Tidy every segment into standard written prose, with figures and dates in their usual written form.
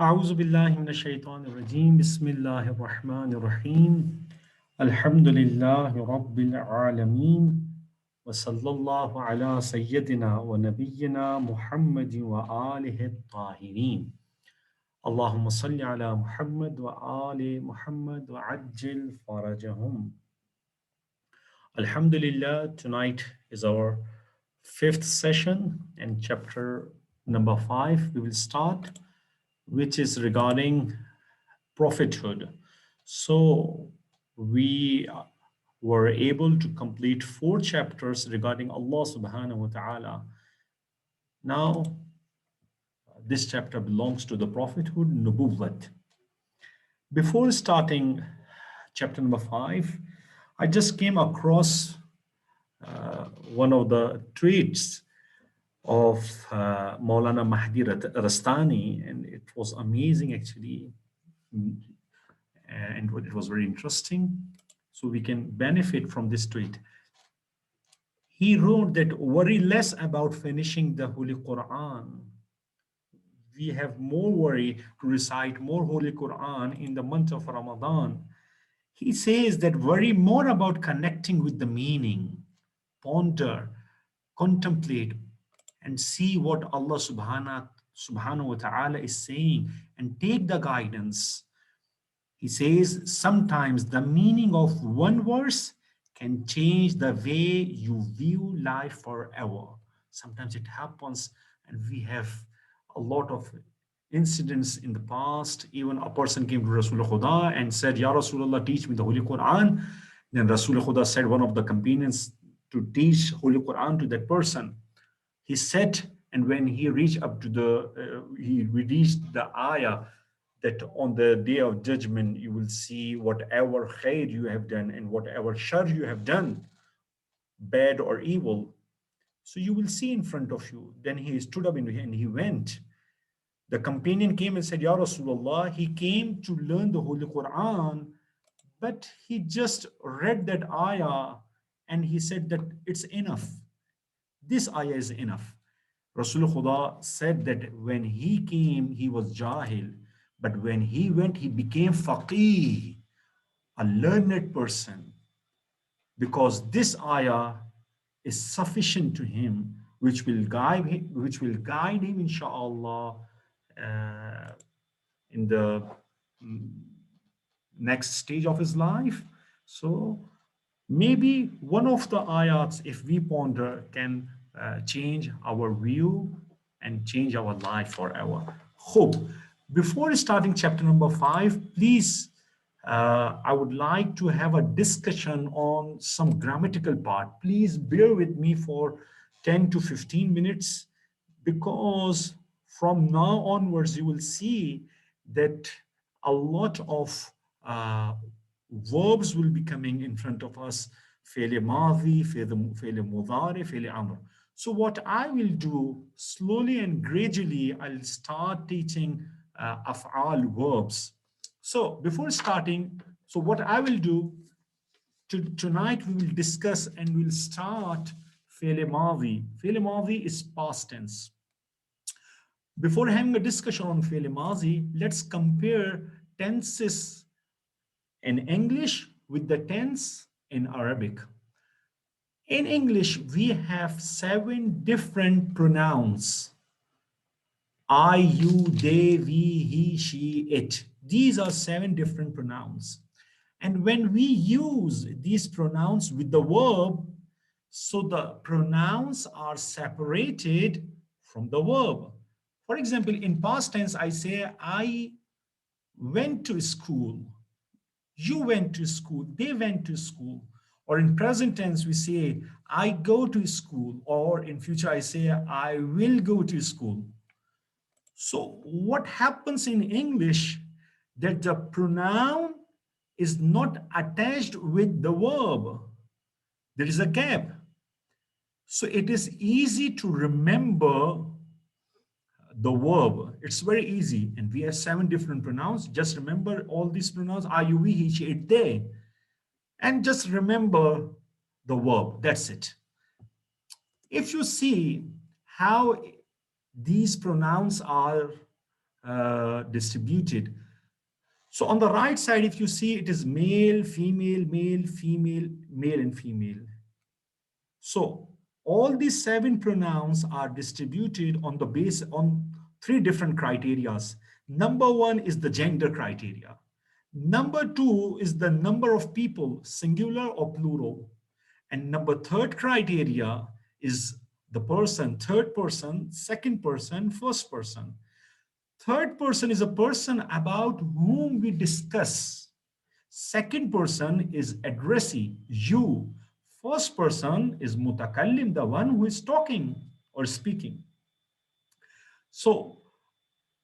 أعوذ بالله من الشيطان الرجيم بسم الله الرحمن الرحيم الحمد لله رب العالمين وصلى الله على سيدنا ونبينا محمد وآله الطاهرين اللهم صل على محمد وآل محمد وعجل فرجهم. Alhamdulillah, tonight is our fifth session and chapter number 5 we will start, which is regarding prophethood. So we were able to complete 4 chapters regarding Allah subhanahu wa ta'ala. Now, this chapter belongs to the prophethood, nubuwwat. Before starting chapter number 5, I just came across one of the tweets of Maulana Mahdi Rastani, and it was amazing actually, and it was very interesting. So we can benefit from this tweet. He wrote that worry less about finishing the Holy Quran. We have more worry to recite more Holy Quran in the month of Ramadan. He says that worry more about connecting with the meaning, ponder, contemplate, and see what Allah subhanahu wa ta'ala is saying and take the guidance. He says sometimes the meaning of one verse can change the way you view life forever. Sometimes it happens, and we have a lot of incidents in the past. Even a person came to Rasulullah Khuda and said, Ya Rasulullah, teach me the Holy Quran. Then Rasulullah Khuda said one of the companions to teach Holy Quran to that person. He said, and when he reached up to he reached the ayah, that on the day of judgment, you will see whatever khair you have done and whatever shar you have done, bad or evil. So you will see in front of you. Then he stood up and he went. The companion came and said, Ya Rasulullah, he came to learn the Holy Quran, but he just read that ayah and he said that it's enough. This ayah is enough. Rasulullah said that when he came, he was jahil. But when he went, he became faqih, a learned person, because this ayah is sufficient to him, which will guide him, inshallah, in the next stage of his life. So maybe one of the ayats, if we ponder, can change our view and change our life forever. Hope. Before starting chapter number 5, please, I would like to have a discussion on some grammatical part. Please bear with me for 10 to 15 minutes, because from now onwards, you will see that a lot of verbs will be coming in front of us. فعل ماضي, فعل مضارع, فعل أمر. So what I will do, slowly and gradually, I'll start teaching af'al verbs. So before starting, so what I will do, tonight we will discuss and we'll start فعل ماضي. فعل ماضي is past tense. Before having a discussion on فعل ماضي, let's compare tenses in English with the tense in Arabic. In English, we have 7 different pronouns. I, you, they, we, he, she, it. These are 7 different pronouns. And when we use these pronouns with the verb, so the pronouns are separated from the verb. For example, in past tense, I say, I went to school. You went to school. They went to school. Or in present tense, we say, I go to school. Or in future, I say, I will go to school. So what happens in English, that the pronoun is not attached with the verb. There is a gap. So it is easy to remember the verb. It's very easy. And we have 7 different pronouns. Just remember all these pronouns, I, you, we, he, she, it, they. And just remember the verb. That's it. If you see how these pronouns are distributed. So on the right side, if you see, it is male, female, male, female, male, and female. So all these 7 pronouns are distributed on the base on 3 different criterias. Number 1 is the gender criteria. Number 2 is the number of people, singular or plural. And number 3rd criteria is the person, 3rd person, 2nd person, 1st person. 3rd person is a person about whom we discuss. 2nd person is addressee, you. 1st person is mutakallim, the one who is talking or speaking. So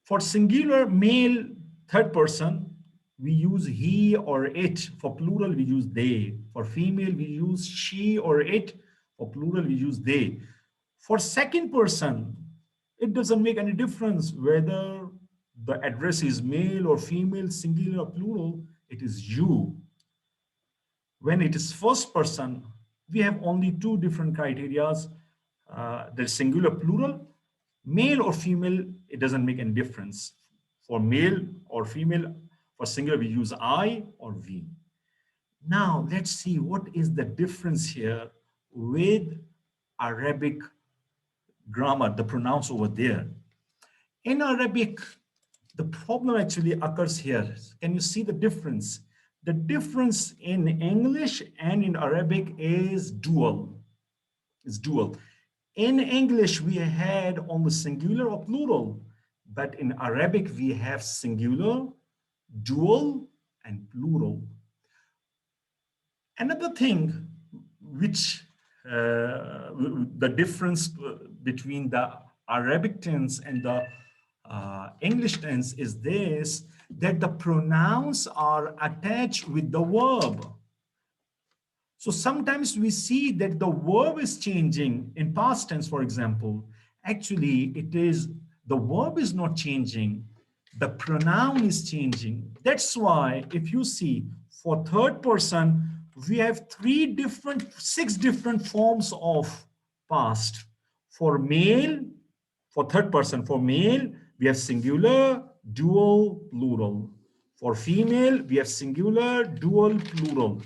for singular male 3rd person, we use he or it. For plural, we use they. For female, we use she or it. For plural, we use they. For 2nd person, it doesn't make any difference whether the address is male or female, singular or plural, it is you. When it is 1st person, we have only 2 different criterias. There's singular, plural, male or female, it doesn't make any difference. For male or female, for singular, we use I or we. Now, let's see what is the difference here with Arabic grammar, the pronouns over there. In Arabic, the problem actually occurs here. Can you see the difference? The difference in English and in Arabic is dual. It's dual. In English, we had only singular or plural, but in Arabic, we have singular, dual, and plural. Another thing which the difference between the Arabic tense and the English tense is this, that the pronouns are attached with the verb. So sometimes we see that the verb is changing in past tense, for example. Actually, it is the verb is not changing. The pronoun is changing. That's why if you see for 3rd person, we have 6 different forms of past. For male, for 3rd person, for male, we have singular, dual, plural. For female, we have singular, dual, plural.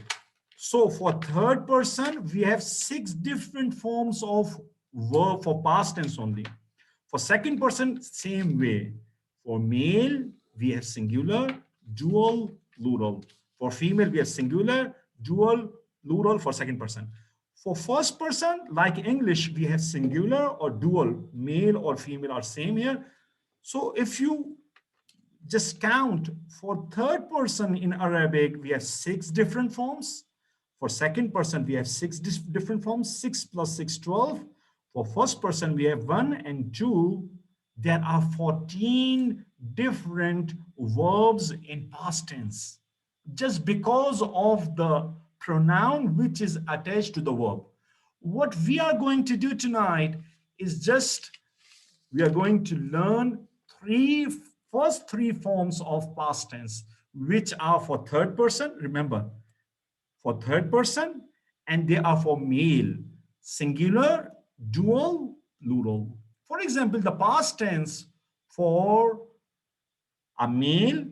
So for 3rd person, we have 6 different forms of verb for past tense only. For 2nd person, same way. For male, we have singular, dual, plural. For female, we have singular, dual, plural for 2nd person. For 1st person, like English, we have singular or dual, male or female are same here. So if you just count for 3rd person in Arabic, we have 6 different forms. For 2nd person, we have 6 different forms, 6 plus 6, 12. For 1st person, we have 1 and 2. There are 14 different verbs in past tense, just because of the pronoun which is attached to the verb. What we are going to do tonight is we are going to learn first three forms of past tense, which are for 3rd person, remember, for 3rd person, and they are for male, singular, dual, plural. For example, the past tense for a male,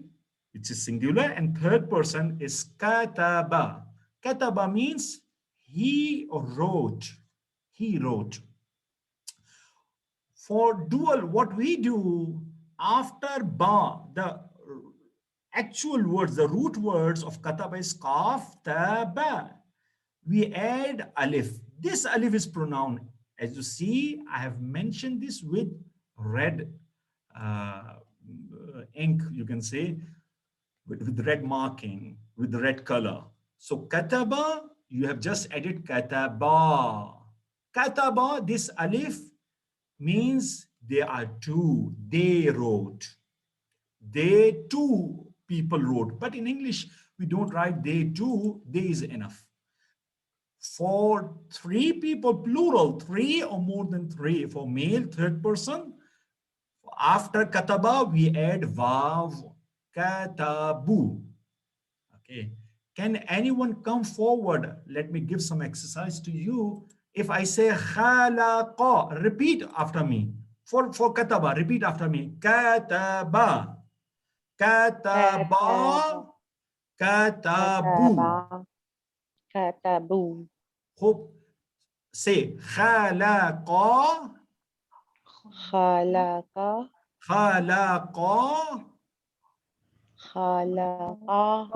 which is singular, and 3rd person is kataba. Kataba means he wrote. He wrote. For dual, what we do after ba, the actual words, the root words of kataba is kaf, ta, ba. We add alif. This alif is pronoun. As you see, I have mentioned this with red ink, you can say, with red marking, with the red color. So kataba, you have just added kataba. Kataba, this alif means there are 2. They wrote. They 2 people wrote. But in English, we don't write they 2. They is enough. For 3 people, plural, 3 or more than 3. For male, 3rd person, after kataba, we add vav, katabu. Okay. Can anyone come forward? Let me give some exercise to you. If I say khalaqa, repeat after me. For kataba, repeat after me. Kataba. Kataba. كتب Katabu. كتبوا Hope. Say khalaqa. خلق Khalaqa. خلق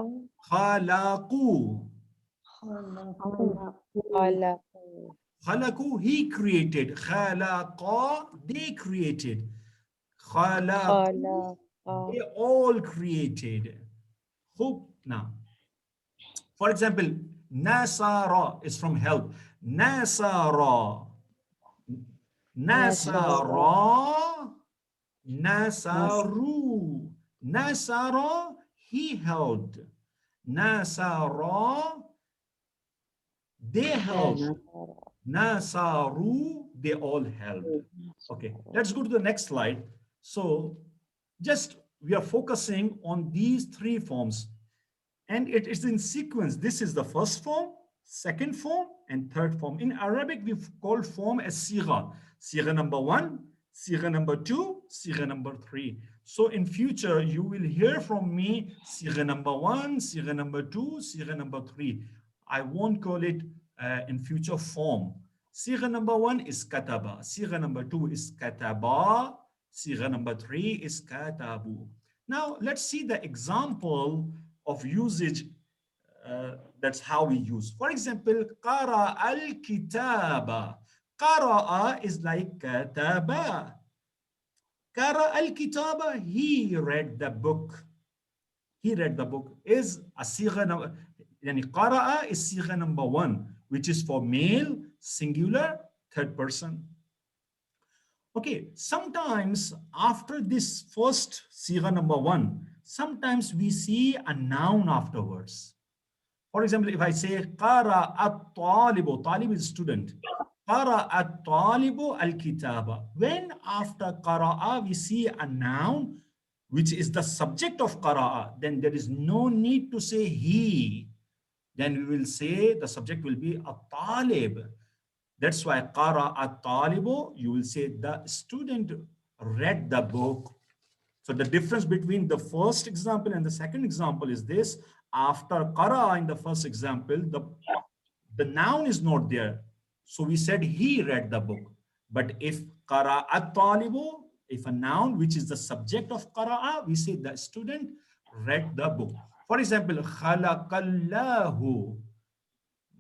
Khalaqu. خلقوا Khalaqu, he created. Khalaqa, they created. Khalaqu, خلق they all created. Hope. Now, for example, Nasara is from help. Nasara. نصر Nasara. نصر Nasaru. Nasara, he helped. Nasara, they helped. نصر Nasaru, they all helped. Okay, let's go to the next slide. So just we are focusing on these three forms, and it is in sequence. This is the first form, second form, and third form. In Arabic, we call form as sigha. Sigha number one, sigha number two, sigha number three. So in future, you will hear from me sigha number one, sigha number two, sigha number three. I won't call it in future form. Sigha number one is kataba. Sigha number two is kataba. Sigha number three is katabu. Now let's see the example of usage. That's how we use. For example, qara al-kitaba. Qara'a is like kataba. Qara al-kitaba, he read the book. He read the book. Is a sigha number, yani qara'a is sigha number one, which is for male, singular, third person. Okay, sometimes after this first sigha number one, sometimes we see a noun afterwards. For example, if I say qara at-talibu, talib is student. Qara at-talibu al-kitaba. When after qara'a we see a noun which is the subject of qara'a, then there is no need to say he. Then we will say the subject will be at-talib. That's why qara at-talibu, you will say the student read the book. So the difference between the first example and the second example is this. After qara in the first example, the noun is not there. So we said he read the book. But if qara at-talibu, if a noun which is the subject of qara'a, we say the student read the book. For example, khalaqallahu.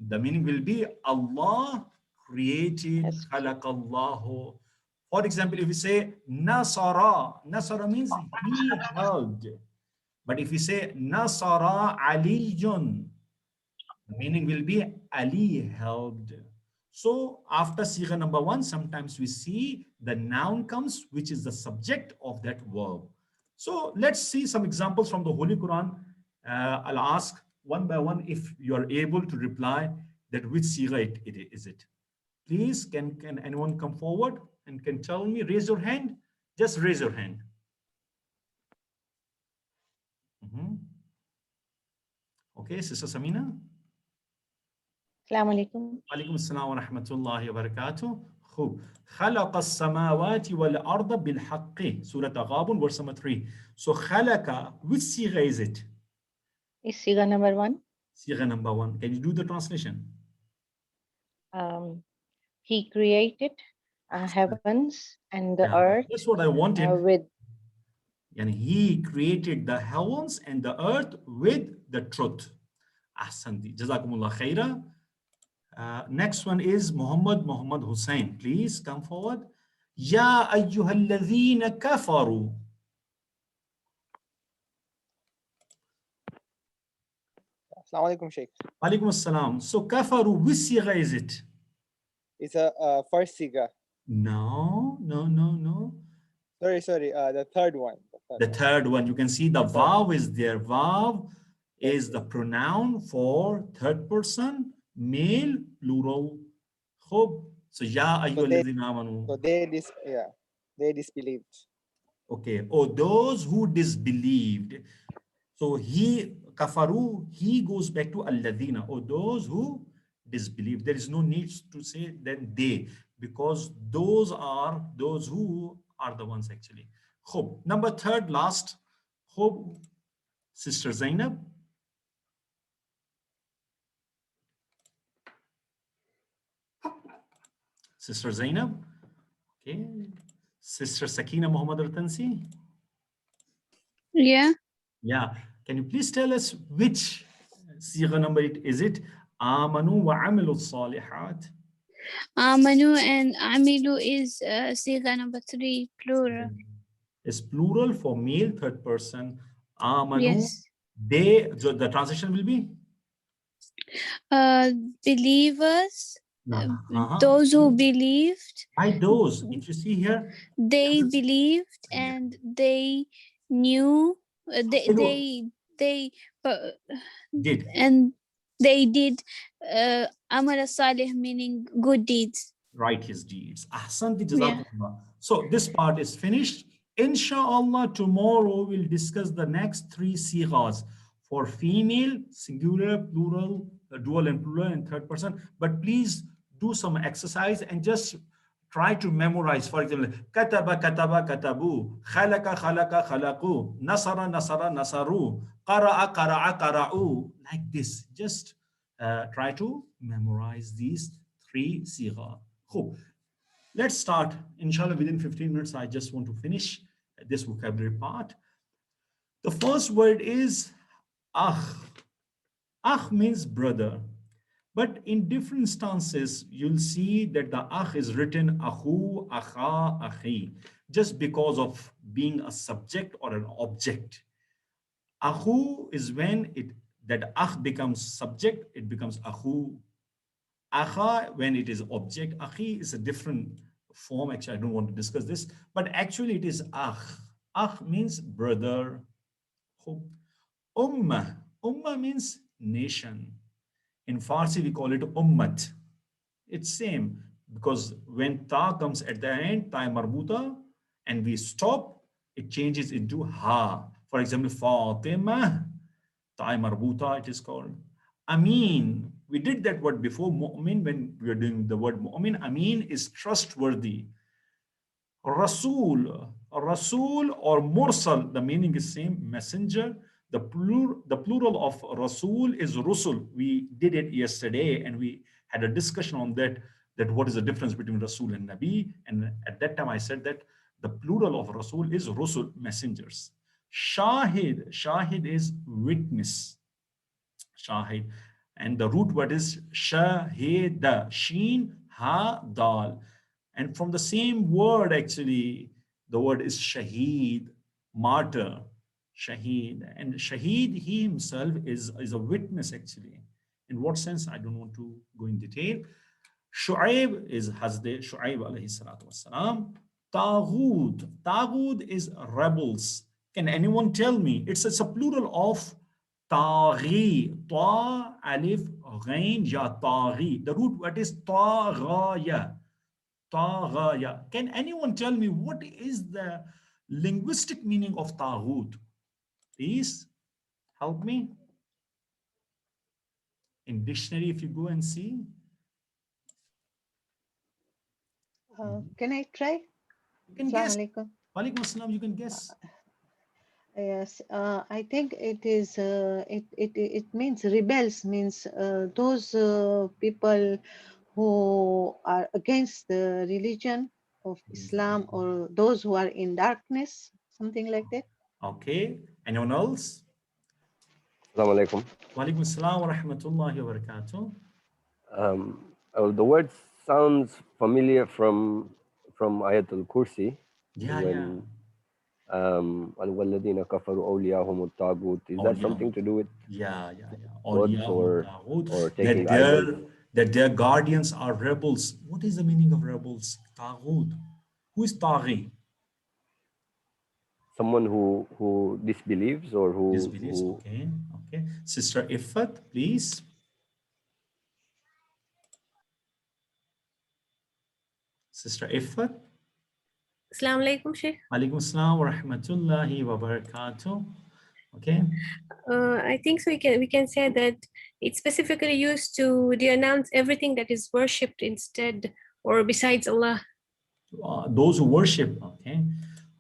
The meaning will be Allah created, Yes. khalaqallahu. For example, if we say nasara, nasara means he helped. But if we say nasara aliyun, the meaning will be Ali helped. So after sigha number one, sometimes we see the noun comes, which is the subject of that verb. So let's see some examples from the Holy Quran. I'll ask one by one if you are able to reply that which sigha it is it. Please, can anyone come forward and can tell me, raise your hand, just raise your hand. Okay, Sister Samina. السلام عليكم. عليكم السلام ورحمة الله وبركاته. خب. خلق السماوات والأرض بالحق. Surah Taghabun, verse number 3. So خلق, which sigha is it? Is Siga number one? Sigha number 1. Can you do the translation? He created heavens and the Yeah, earth that's what I wanted. with. And he created the heavens and the earth with the truth. Ahsanti. Jazakumullah khaira. Next one is Muhammad Hussain. Please come forward. Ya ayyuhalladhina kafaru. Assalamu alaikum, Sheikh. Alaikum assalam. So kafaru, which sigha is it? It's a first siga. No. Sorry. The third one. The third one. You can see the vav is there. Vav is the pronoun for third person, male, plural. Khub. So ya ayyuhalladhina amanu. So they disbelieved. Okay. Oh, those who disbelieved. So kafaru, he goes back to alladhina, or those who disbelieve. There is no need to say then they, because those are those who are the ones actually. Hope. Number third, last. Hope, Sister Zainab. Sister Zainab. Okay. Sister Sakina Muhammad Ratansi. Yeah. Yeah. Can you please tell us which sigha number is it? Amanu wa amilu salihat. Amanu and Amilu is Siga number 3, plural. Is plural for male, third person. Amanu, Yes. they, the transition will be? Believers, Uh-huh. those who believed, By those, if you see here, they believed and they knew, they did. and they did Amal Salih, meaning good deeds. Write his deeds. Ahsanti Yeah. jazakumullah. So this part is finished. Inshallah, tomorrow we'll discuss the next 3 sighas for female, singular, plural, dual and plural, and third person. But please do some exercise and just try to memorize. For example, kataba, kataba, katabu, khalaqa, khalaqa, khalaqu, nasara, nasara, nasaru, qara'a, qara'a, qara'u. Like this. Just try to memorize these 3 sigha. Cool. Let's start. Inshallah, within 15 minutes, I just want to finish this vocabulary part. The first word is akh. Akh means brother. But in different stances, you'll see that the akh is written akhu, akha, akhi, just because of being a subject or an object. Akhu is when that akh becomes subject, it becomes akhu. Akha, when it is object, akhi is a different form. Actually, I don't want to discuss this, but actually it is akh. Akh means brother. Ummah. Ummah means nation. In Farsi, we call it ummat. It's same because when ta comes at the end, ta marbuta, and we stop, it changes into ha. For example, Fatima, ta marbuta, it is called. Amin. We did that word before, mu'min, when we were doing the word mu'min. Amin is trustworthy. Rasul or mursal, the meaning is same, messenger. The plural of Rasul is Rusul. We did it yesterday and we had a discussion on that what is the difference between Rasul and Nabi. And at that time I said that the plural of Rasul is Rusul, messengers. Shahid is witness. Shahid. And the root word is shahida, sheen, ha, dal. And from the same word, actually, the word is shaheed, martyr, shaheed. And shaheed, he himself is a witness, actually. In what sense? I don't want to go in detail. Shu'aib is Hazde Shu'aib alayhi salatu wassalam. Tahoot. Tahoot is rebels. Can anyone tell me? It's a plural of Taghi. Ta, alif, ghain, ya, taghi. The root word is taghaya. Taghaya. Can anyone tell me what is the linguistic meaning of Tahoot? Please help me. In dictionary, if you go and see. Can I try? You can Assalamu guess. alaikum. Walaikum assalam, you can guess. Yes, I think it is. It means rebels, means those people who are against the religion of Islam, or those who are in darkness, something like that. Okay. Anyone else? Assalamu alaikum. Walaikum assalam wa rahmatullahi wa barakatuh. The word sounds familiar from Ayatul Kursi. Yeah, when وَالَّذِينَ كَفَرُوا أَوْلِيَاهُمُ الطَّاغُوتِ. Is that something to do with yeah. gods or taking that idols? their guardians are rebels. What is the meaning of rebels? Taghut. Who is Taghi? Someone who disbelieves or who Disbelieves. Okay. Sister Ifat, please. Sister Ifat. Assalamu alaikum, Sheikh. Alaikum assalam wa rahmatullahi wa barakatuh. Okay. I think so. We can say that it's specifically used to denounce everything that is worshipped instead or besides Allah. those who worship. Okay.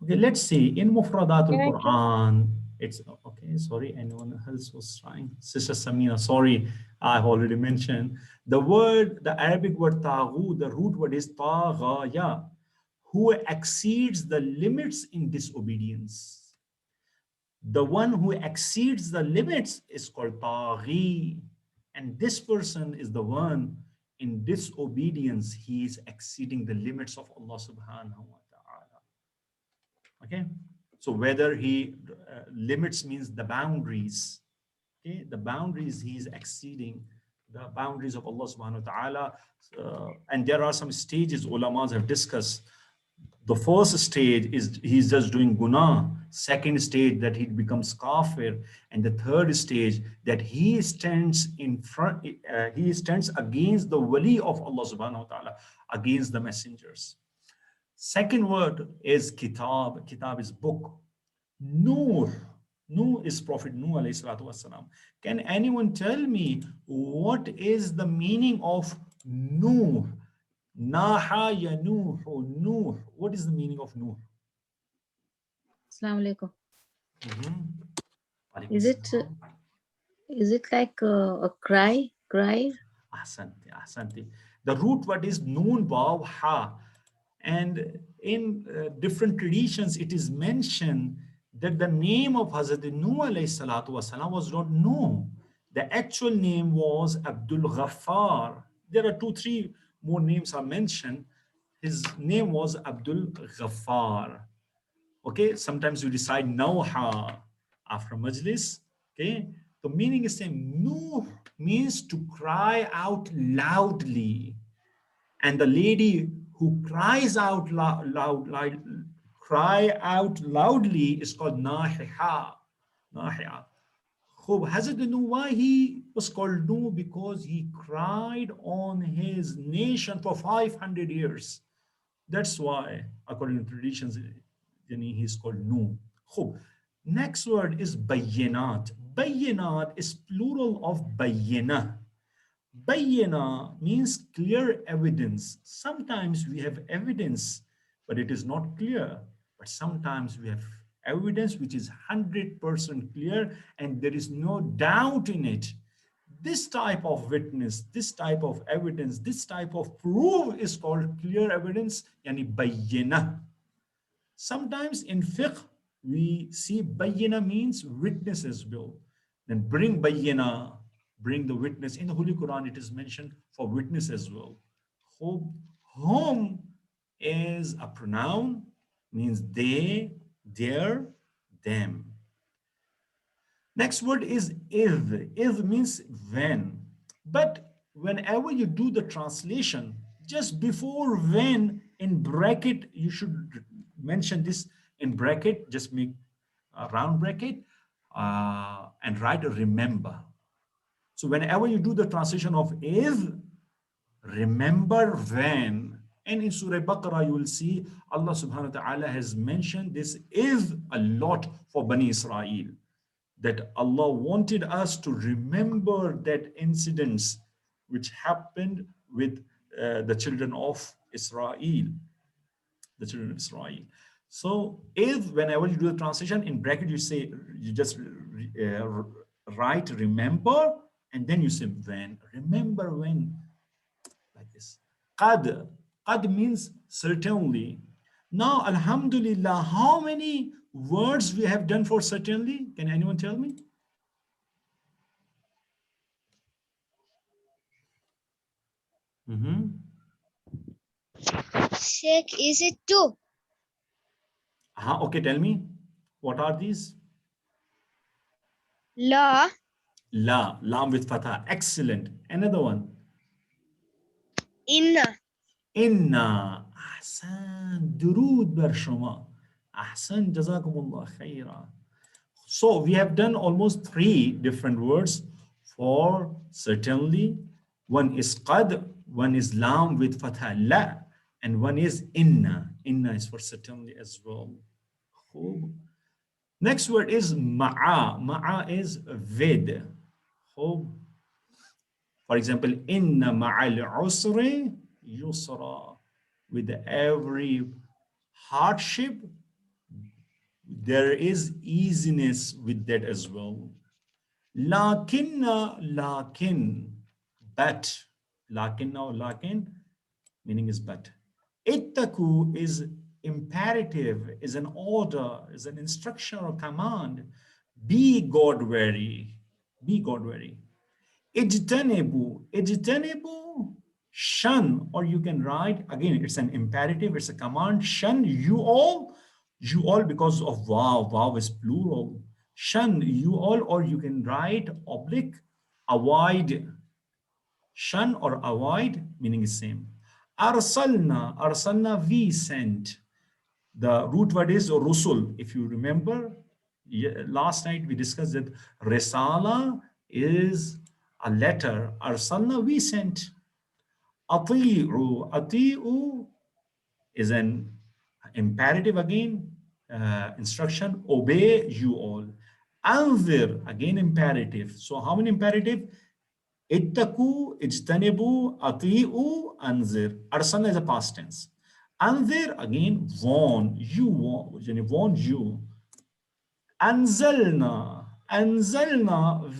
Okay, let's see. In Mufradatul Can I try? Quran, it's okay. Sorry, anyone else was trying? Sister Samina, sorry, I've already mentioned. The word, the Arabic word Tahoot, the root word is Taghaya, who exceeds the limits in disobedience. The one who exceeds the limits is called Taghi. And this person is the one in disobedience. He is exceeding the limits of Allah subhanahu wa ta'ala. Okay. So whether he limits means the boundaries. Okay. The boundaries he is exceeding the boundaries of Allah subhanahu wa ta'ala. And there are some stages ulamas have discussed. The first stage is he's just doing guna. Second stage that he becomes kafir, and the third stage that he stands in front. He stands against the wali of Allah subhanahu wa taala, against the messengers. Second word is kitab. Kitab is book. Nur. Nuh is Prophet Nuh alayhi salatu wasalam. Can anyone tell me what is the meaning of Nuh? Naha yanuhu, Nuh. What is the meaning of Nuh? Assalamu alaikum. Alaikum Is it salam. is it like a cry? Ahsanti, ahsanti. The root word is Noon Vav Ha. And in different traditions, it is mentioned that the name of Hazrat Nuh alayhi salatu wasalam was not Nuh. The actual name was Abdul Ghaffar. There are 2-3 more names are mentioned. His name was Abdul Ghaffar. Okay, sometimes you decide Nauha after Majlis. Okay, the meaning is saying Nuh means to cry out loudly. And the lady who cries out cry out loudly is called Nahiha. Nahiha. Hazrat Nuh, why he was called Nuh? Because he cried on his nation for 500 years. That's why, according to traditions, he's called Nuh. Next word is Bayyinat. Bayyinat is plural of Bayyina. Bayyina means clear evidence. Sometimes we have evidence, but it is not clear. But sometimes we have evidence which is 100% clear and there is no doubt in it. This type of witness, this type of evidence, this type of proof is called clear evidence, yani bayyina. Sometimes in fiqh, we see bayyina means witness as well. Then bring bayyina, bring the witness. In the Holy Quran, it is mentioned for witness as well. Whom is a pronoun, means they, their, them. Next word is if. If means when. But whenever you do the translation, just before when in bracket, you should mention this in bracket, just make a round bracket and write a remember. So whenever you do the translation of if, remember when. And in Surah Baqarah, you will see Allah subhanahu wa ta'ala has mentioned this if a lot for Bani Israel. That Allah wanted us to remember that incidents which happened with the children of Israel. The children of Israel. So if whenever you do the translation in bracket, you say, you just write remember, and then you say when. Remember when, like this. Qad. Qad means certainly. Now, alhamdulillah, how many words we have done for certainly? Can anyone tell me? Sheikh, is it 2? Okay, tell me. What are these? La. La, lam with fatha. Excellent. Another one. Inna. Inna. Ahsan. Durood bar shuma. Ahsan. Jazakumullah khaira. So we have done almost 3 different words for certainly. One is qad, one is lam with fatha la, and one is inna. Inna is for certainly as well. Next word is ma'a. Ma'a is with. For example, inna ma'al usri yusra. with every hardship, there is easiness with that as well. Lakin, but, lakin, meaning is but. Ittaku is imperative, is an order, is an instruction or command. Be God-wary, be God-wary. Ijtanibu, shun, or you can write, again, it's an imperative, it's a command. Shun, you all because of wow is plural. Shun, you all, or you can write oblique, avoid. Shun or avoid, meaning is same. Arsalna, we sent. The root word is rusul. If you remember, last night we discussed that risala is a letter. Arsalna, we sent. Ati'u is an imperative again, instruction. Obey you all. Anzir, again imperative. So how many imperative? Ittaku, ijtanibu, ati'u, anzir. Arsalna is a past tense. Anzir, again, warn. You warn you. Anzalna,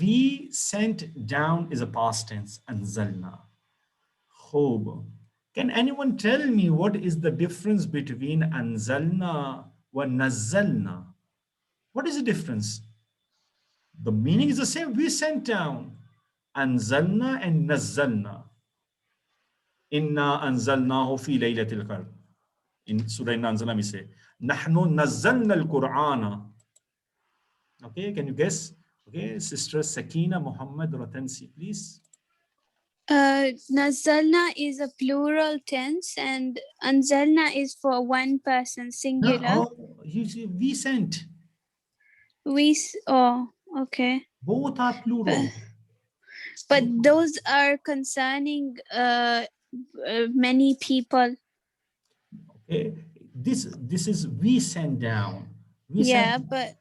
we sent down is a past tense. Anzalna. Khob. Can anyone tell me what is the difference between anzalna wa nazzalna? What is the difference? The meaning is the same. We sent down. Anzalna and nazzalna. Inna anzalnahu fi laylatil qadr. In Surah Inna Anzalna we say, Nahnu nazzalna al-Qur'ana. Okay, can you guess? Okay, Sister Sakina Muhammad Ratansi, please. Nazalna is a plural tense and anzalna is for one person, singular. No, oh, you see, we sent. Oh, okay. Both are plural. But those are concerning many people. Okay, this is we sent down. We sent, but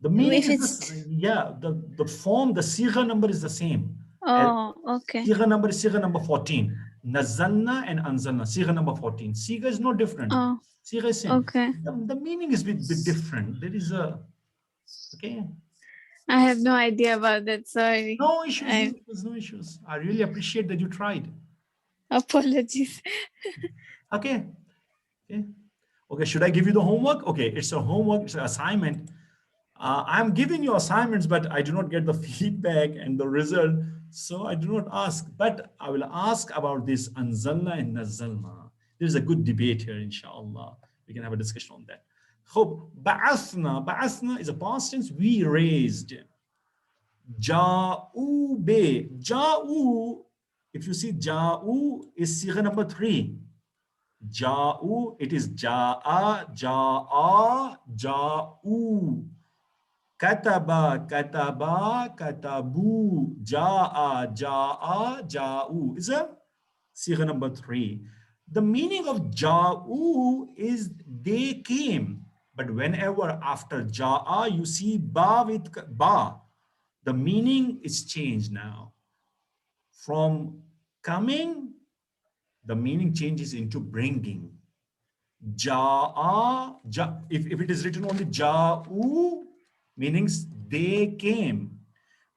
the meaning is the form, the sigha number is the same. Oh, okay. Sigha number is sigha number 14. Nazalna and anzalna, sigha number 14. Sigha is no different. Oh, Sigha is same. okay. The meaning is a bit different. There is a, okay. I have no idea about that. Sorry. No issues, no issues. I really appreciate that you tried. Apologies. Okay. Okay, should I give you the homework? Okay, it's a homework, it's an assignment. I'm giving you assignments, but I do not get the feedback and the result. So I do not ask, but I will ask about this anzalna and nazalna. There's a good debate here, inshallah. We can have a discussion on that. Hope, ba'athna is a past tense, we raised. Ja'u be, ja'u, if you see ja'u is sigha number 3. Ja'u, it is ja'a, ja'u. Kataba, katabu. Ja'a, ja'u. Is a sigha number 3. The meaning of ja'u is they came. But whenever after ja'a you see ba with ba, the meaning is changed now. From coming, the meaning changes into bringing. Ja'a, if it is written only ja'u, meanings they came.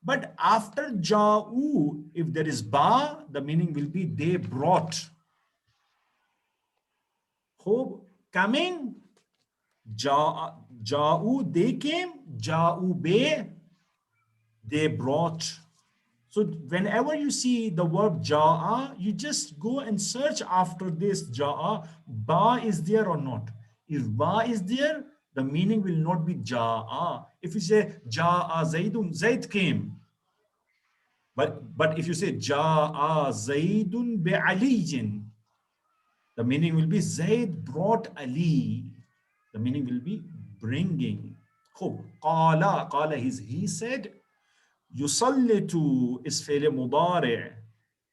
But after ja'u, if there is ba, the meaning will be they brought. Hope, coming, ja'u, they came, ja'u be, they brought. So whenever you see the verb ja'a, you just go and search after this ja'a, ba is there or not. If ba is there, the meaning will not be ja'a. If you say ja'a Zaidun, Zaid came. But if you say ja'a Zaidun bi Aliyin, the meaning will be Zaid brought Ali. The meaning will be bringing. Qala, he said. Yusallitu is fi'l mudari',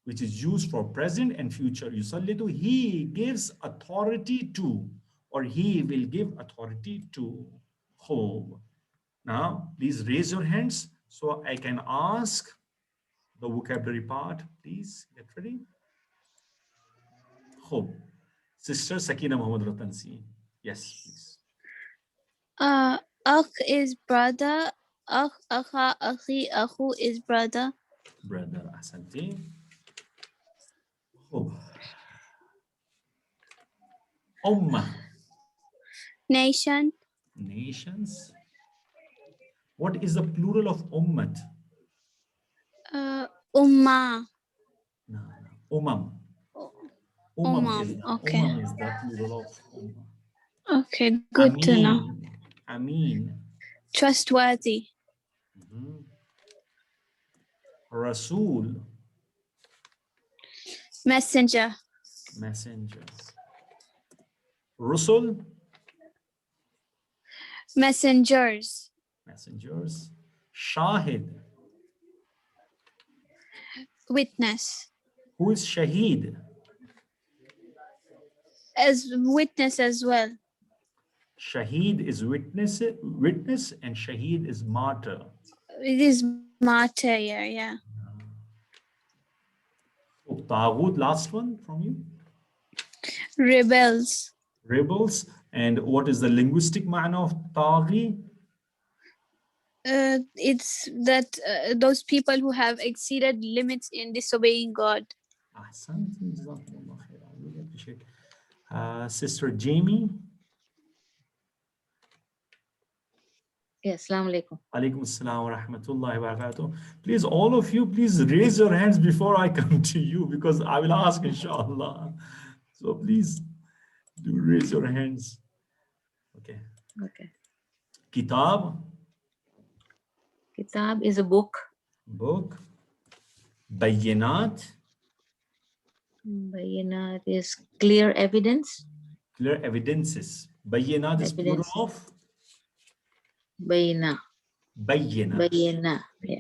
which is used for present and future. Yusallitu, he gives authority to, or he will give authority to. Now, please raise your hands so I can ask the vocabulary part. Please get ready. Sister Sakina Muhammad Ratansi. Yes, please. Akh is brother. Akha, akhi, akhu is brother. Brother, Asante. Oh. Ummah. Nation. Nations. What is the plural of ummat? Ummah. No. Umam. Okay. Umam is the plural of ummah. Okay, good to know. Ameen. Trustworthy. Rasul. Messenger. Messenger. Rusul. Messengers. Messengers. Shahid. Witness. Who is Shaheed? As witness as well. Shaheed is witness, and Shaheed is martyr. It is martyr, yeah. Taghut, last one from you. Rebels. Rebels. And what is the linguistic ma'na of Taghi? It's that those people who have exceeded limits in disobeying God. Ahsantum, jazakumullah khair. I really appreciate. Sister Jamie. Yes, Assalamu alaikum. Alaikum assalam wa rahmatullahi wa barakatuh. Please, all of you, please raise your hands before I come to you, because I will ask, inshallah. So please do raise your hands. Okay. Okay. Kitab. Kitab is a book. Book. Bayinat. Bayinat is clear evidence. Clear evidences. Bayinat is plural Evidence. of Bayina. Bayina. Bayina. Yeah.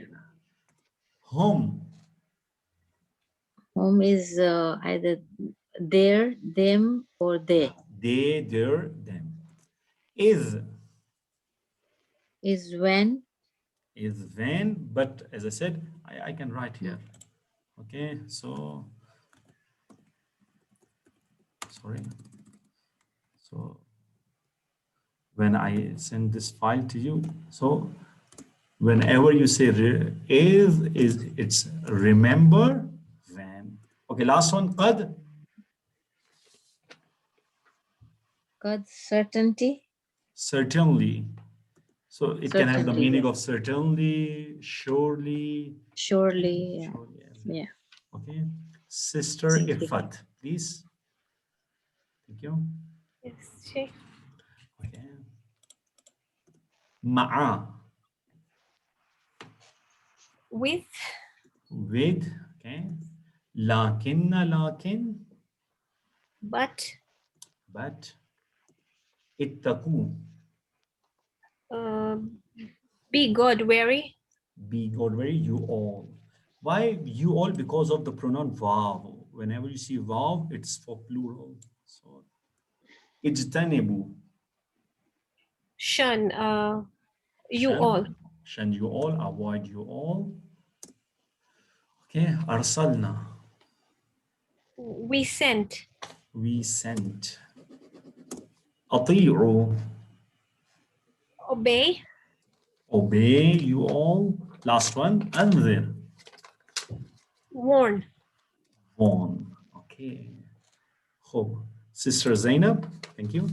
Home. Home is either their, them, or they. They, their, them. Is When. is when, but as I said, I can write here. Okay, so sorry. So when I send this file to you, so whenever you say is it's remember when. Okay, last one, qad. Qad, certainty. Certainly. So it can have the Certainly, meaning yeah. of certainly, surely. Surely, yeah. Surely, Yeah. okay. Sister Ifat, please. Thank you. Yes, Sheikh. Okay. Ma'a. With. With. Okay. Lakinna, lakin. But. Ittaqu. Be God wary. Be God wary, you all. Why you all? Because of the pronoun vav. Whenever you see vav, it's for plural. So ijtanibu. Shun. You Shun. all. Shun you all, avoid you all. Okay, arsalna. We sent. We sent. Ati'u. Obey. Obey you all. Last one, anzir. Warn. Warn. Okay. Hope. Sister Zainab, thank you.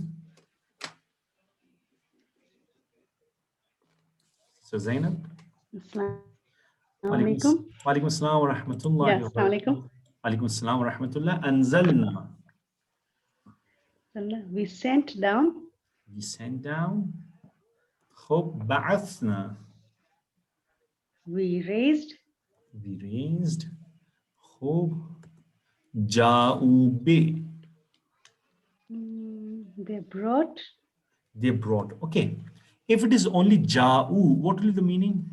Sister Zainab. Assalamualaikum. Walaikum assalam wa rahmatullahi wa barakatuh. Walaikum assalam wa rahmatullah. Anzalna. We sent down. We sent down. Hope. Ba'athna. We raised. We raised. Hope. Ja'u bi. They brought. They brought. Okay. If it is only ja'u, what will be the meaning?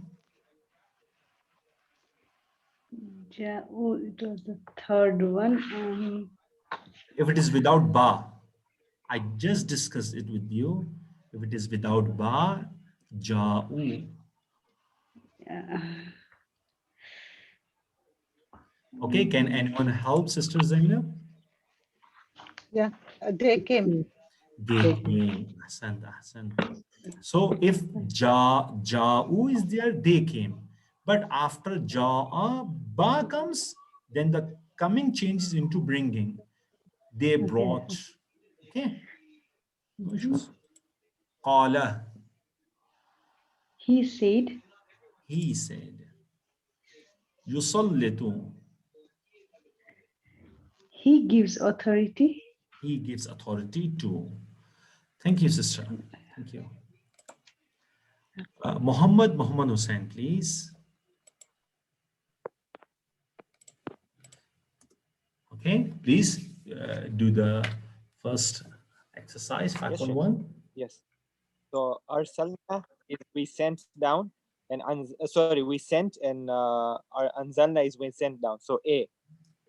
Ja'u, it was the third one. If it is without ba, I just discussed it with you. If it is without ba, ja'u. Okay, can anyone help Sister Zainab? Yeah, They came. They came. Ahsan. So if ja'u is there, they came. But after ja'a, ba comes, then the coming changes into bringing. They brought. Okay. No issues. Qala. He said. He said. Yusallitu. He gives authority. He gives authority to. Thank you, sister. Thank you. Muhammad Hussain, please. Okay, please do the first exercise, 5.1. Yes. So arsalna is we sent down, and sorry, we sent, and our anzalna is we sent down. So A.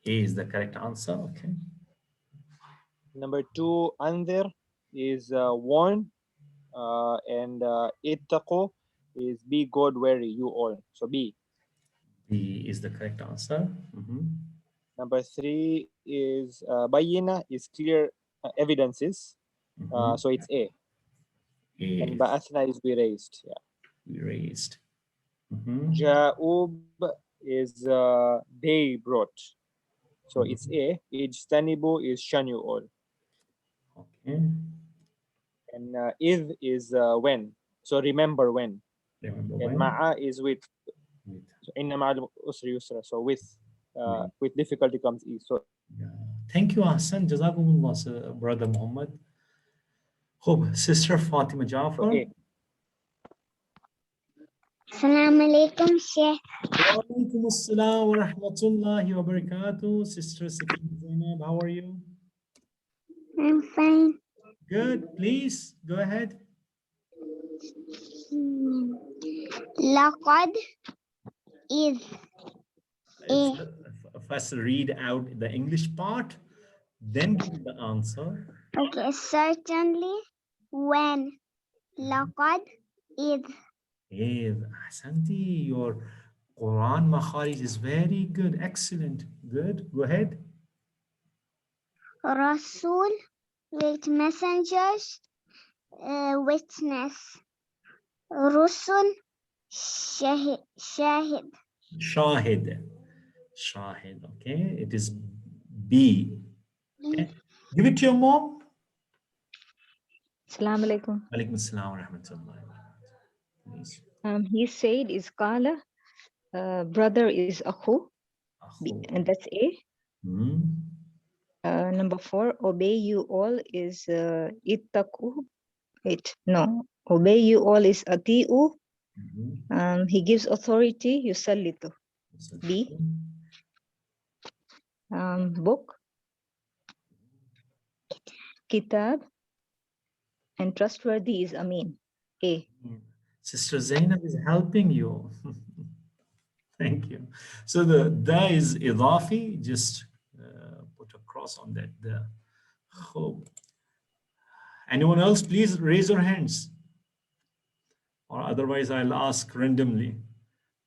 A is the correct answer. Okay. Number 2, anzir is warn, and ittaqu is be God wary, you all. So B. B is the correct answer. Number 3 is bayina is clear evidences. So it's A. And ba'athna is we raised. Yeah. We raised. Ja'ub is they brought. So it's A. Ijtanibu is shun you all. Okay. And id is when. So remember when. Remember And when. ma'a is with. So inna ma'al usri yusra. So with difficulty comes ease. So yeah. Thank you, Hassan. Jazakumullah, brother Muhammad. Hope sister Fatima Jafar. A. Assalamu alaikum, Sheikh. Wa alaikum assalam wa rahmatullahi wa barakatuh. Sister Zainab, how are you? I'm fine. Good. Please go ahead. Laqad is A. First read out the English part, then give the answer. Okay, certainly when. Laqad is. Yes, Ahsanti, your Quran makharij is very good. Excellent. Good. Go ahead. Rasul with messengers, witness. Rusul shahid. Shahid. Shahid. Okay. It is B. Okay. Give it to your mom. Assalamu alaikum. Alaikum assalam wa rahmatullahi wa barakatuh. He said is Qala, brother is Akhu, and that's A. Number 4, obey you all is Ittaku. Wait, no. Obey you all is Ati'u. He gives authority, Yusallitu. B. Book. Kitab. And trustworthy is Amin. A. Sister Zainab is helping you. Thank you. So the is idafi, just put a cross on that. The. Anyone else, please raise your hands. Or otherwise I'll ask randomly.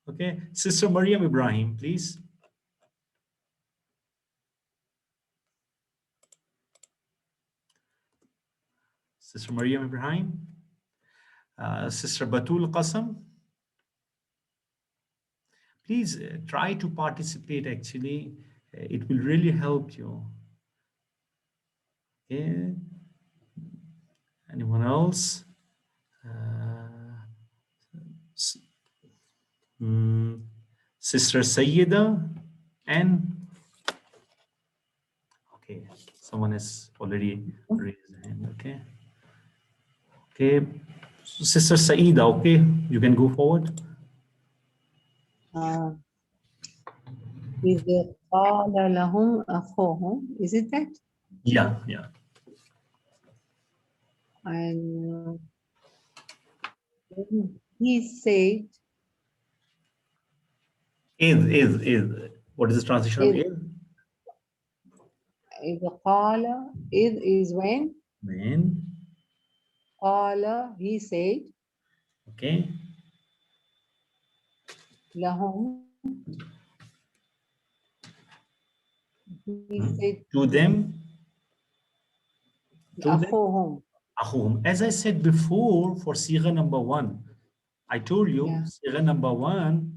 Okay, Sister Maryam Ibrahim, please. Sister Maryam Ibrahim. Sister Batul Qasam. Please try to participate, actually. It will really help you. Okay. Anyone else? Sister Sayyida and okay, someone has already raised a hand. Okay. Okay. Sister Saida, okay, you can go forward. إذ قال لهم أخوهم, is it that? Yeah. And he said, is. What is the translation of is? إذ قال, is when? When? قال, he said. Okay. لهم. He said to them. Told them, أخوهم. أخوهم. As I said before, for Sigha number 1, I told you, Yeah. Sigha number 1,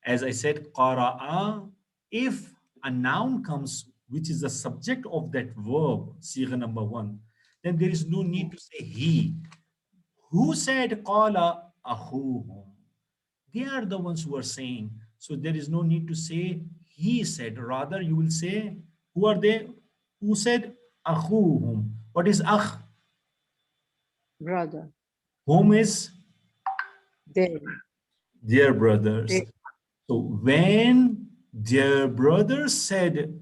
as I said, qara'a, if a noun comes, which is the subject of that verb, Sigha number 1, then there is no need to say he. Who said qala akhuhum? They are the ones who are saying. So there is no need to say he said. Rather, you will say, who are they? Who said akhuhum? What is akh? Brother. Whom is Them. their brothers. They. So when their brothers said,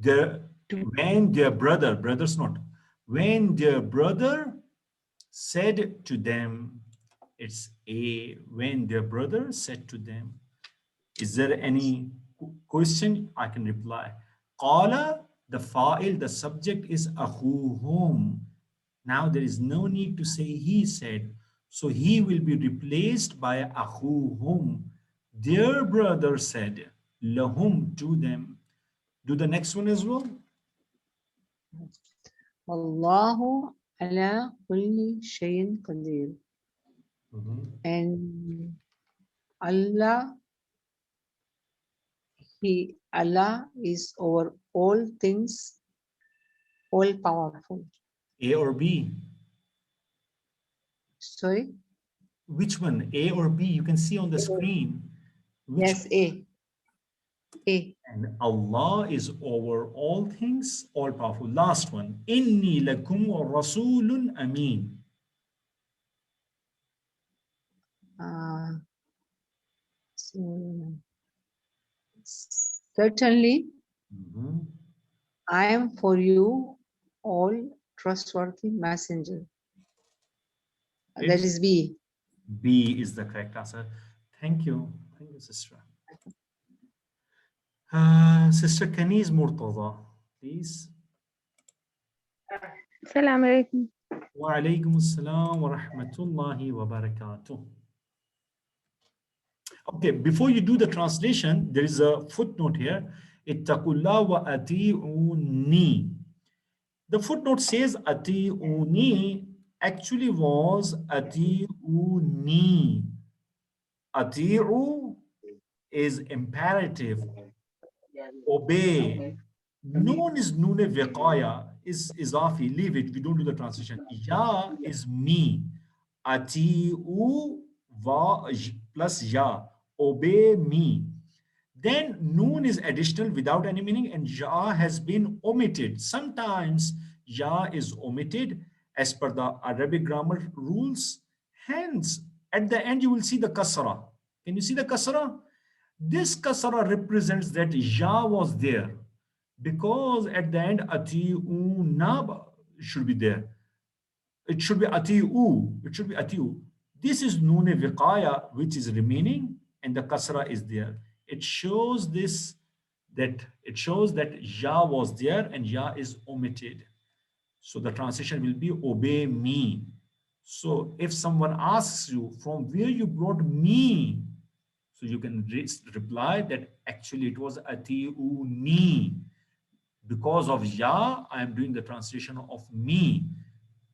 when their brother, brothers not, when their brother said to them, it's a, when their brother said to them. Is there any question? I can reply. Qala, the fa'il, the subject is akhuhum. Now there is no need to say he said. So he will be replaced by akhuhum. Their brother said, lahum, to them. Do the next one as well. والله على كل شيء قدير. And Allah, Allah is over all things, all powerful. A or B? Sorry? Which one? A or B? You can see on the screen. Which Yes, A. A. And Allah is over all things, all powerful. Last one. Inni lakum rasulun ameen. Certainly, I am for you all trustworthy messenger. That is B. B is the correct answer. Thank you. Thank you, sister. Sister Kaniz Murtaza, please. Assalamu alaikum. Wa alaikum assalam wa rahmatullahi wa barakatuh. Okay, before you do the translation, there is a footnote here. Ittaqullah wa ati'uni. The footnote says ati'uni actually was ati'uni. Ati'u is imperative. Obey. Noon is noon viqaya, is izafi. Leave it. We don't do the translation. Ya is me. Ati'u va plus ya. Obey me. Then noon is additional without any meaning, and ya has been omitted. Sometimes ya is omitted as per the Arabic grammar rules. Hence, at the end you will see the kasra. Can you see the kasra? This kasra represents that ya was there, because at the end ati'una should be there. It should be ati'u. It should be ati'u. This is noon viqaya, which is remaining, and the kasra is there. It shows this, that it shows that ya was there and ya is omitted. So the translation will be obey me. So if someone asks you from where you brought me, so you can reply that actually it was ati'uni. Because of ya, I am doing the translation of me.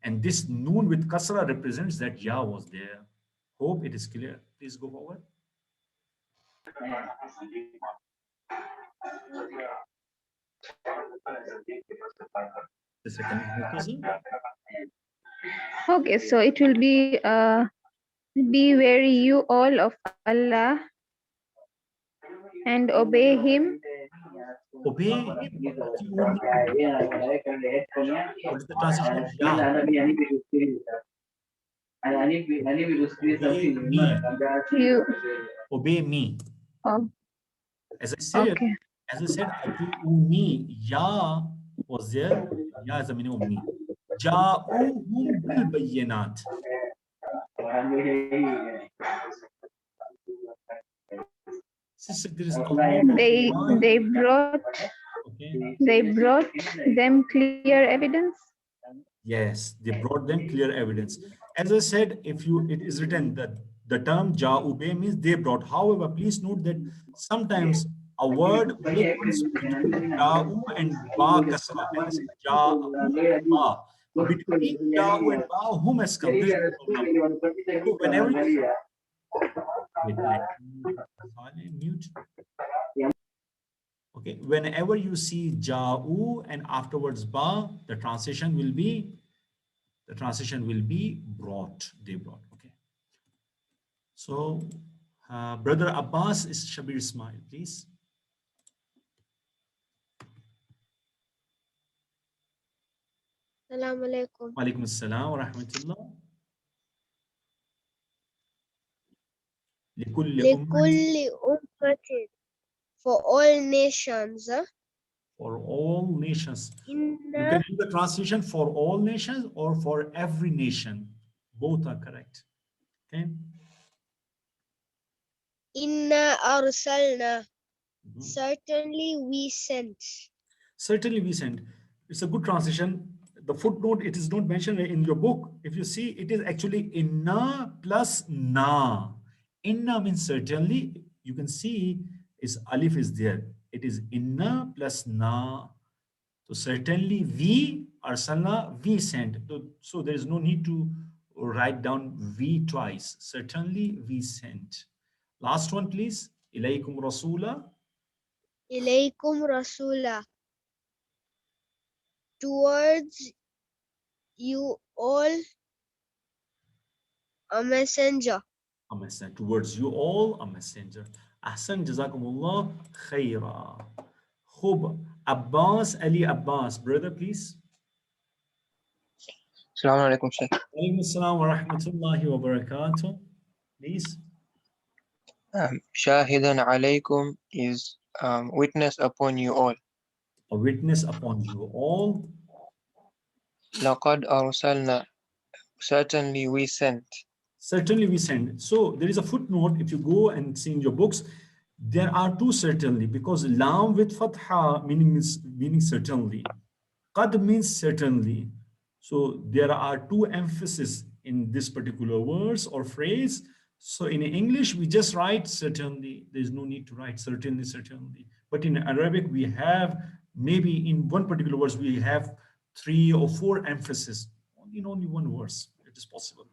And this noon with kasra represents that ya was there. Hope it is clear. Please go forward. The second question. Okay, so it will be wary you all of Allah and obey him. Obey him. What is the translation of ya? Obey me. You. Obey me. Oh. As I said, Okay. ati'uni, ya was there. Ya is the meaning of me. Ja'uhum bil bayyinat. Sister, there is a lot they brought them clear evidence. Yes, they brought them clear evidence. As I said, if you, it is written that the term ja'ube means they brought. However, please note that sometimes a word opens between ja'u and ba kasra. As I said, ja'u ba. Between Ya'u and Ba, whom has come? This is the problem. So whenever you wait, let me mute. Okay, whenever you see Ja'u and afterwards Ba, the transition will be brought. They brought. Okay. So Brother Abbas is Shabir Ismail, please. Assalamu alaikum. Wa alaikum assalam wa rahmatullah. لكل أمة. For all nations. For all nations. You Inna. can do the translation for all nations or for every nation. Both are correct. Okay. Inna arsalna. Certainly we sent. Certainly we sent. It's a good translation. The footnote, it is not mentioned in your book. If you see, it is actually inna plus na. Inna means certainly. You can see is alif is there. It is inna plus na. So certainly we arsalna, we sent. So there is no need to write down we twice. Certainly we sent. Last one, please. Ilaykum rasula. Ilaykum rasula. Towards you all a messenger. A messenger. Towards you all, a messenger. Ahsan, jazakumullah khaira. Khub, Abbas, Ali Abbas. Brother, please. Assalamu alaikum, Sheikh. Alaikum assalam wa rahmatullahi wa barakatuh. Please. Shahidan alaykum is witness upon you all. A witness upon you all. Laqad arsalna. Certainly we sent. Certainly we send. So there is a footnote. If you go and see in your books, there are two certainly, because lam with fatha meaning certainly. Qad means certainly. So there are two emphasis in this particular verse or phrase. So in English, we just write certainly. There's no need to write certainly, certainly. But in Arabic, we have maybe in one particular verse, we have 3 or 4 emphasis in only one verse. It is possible.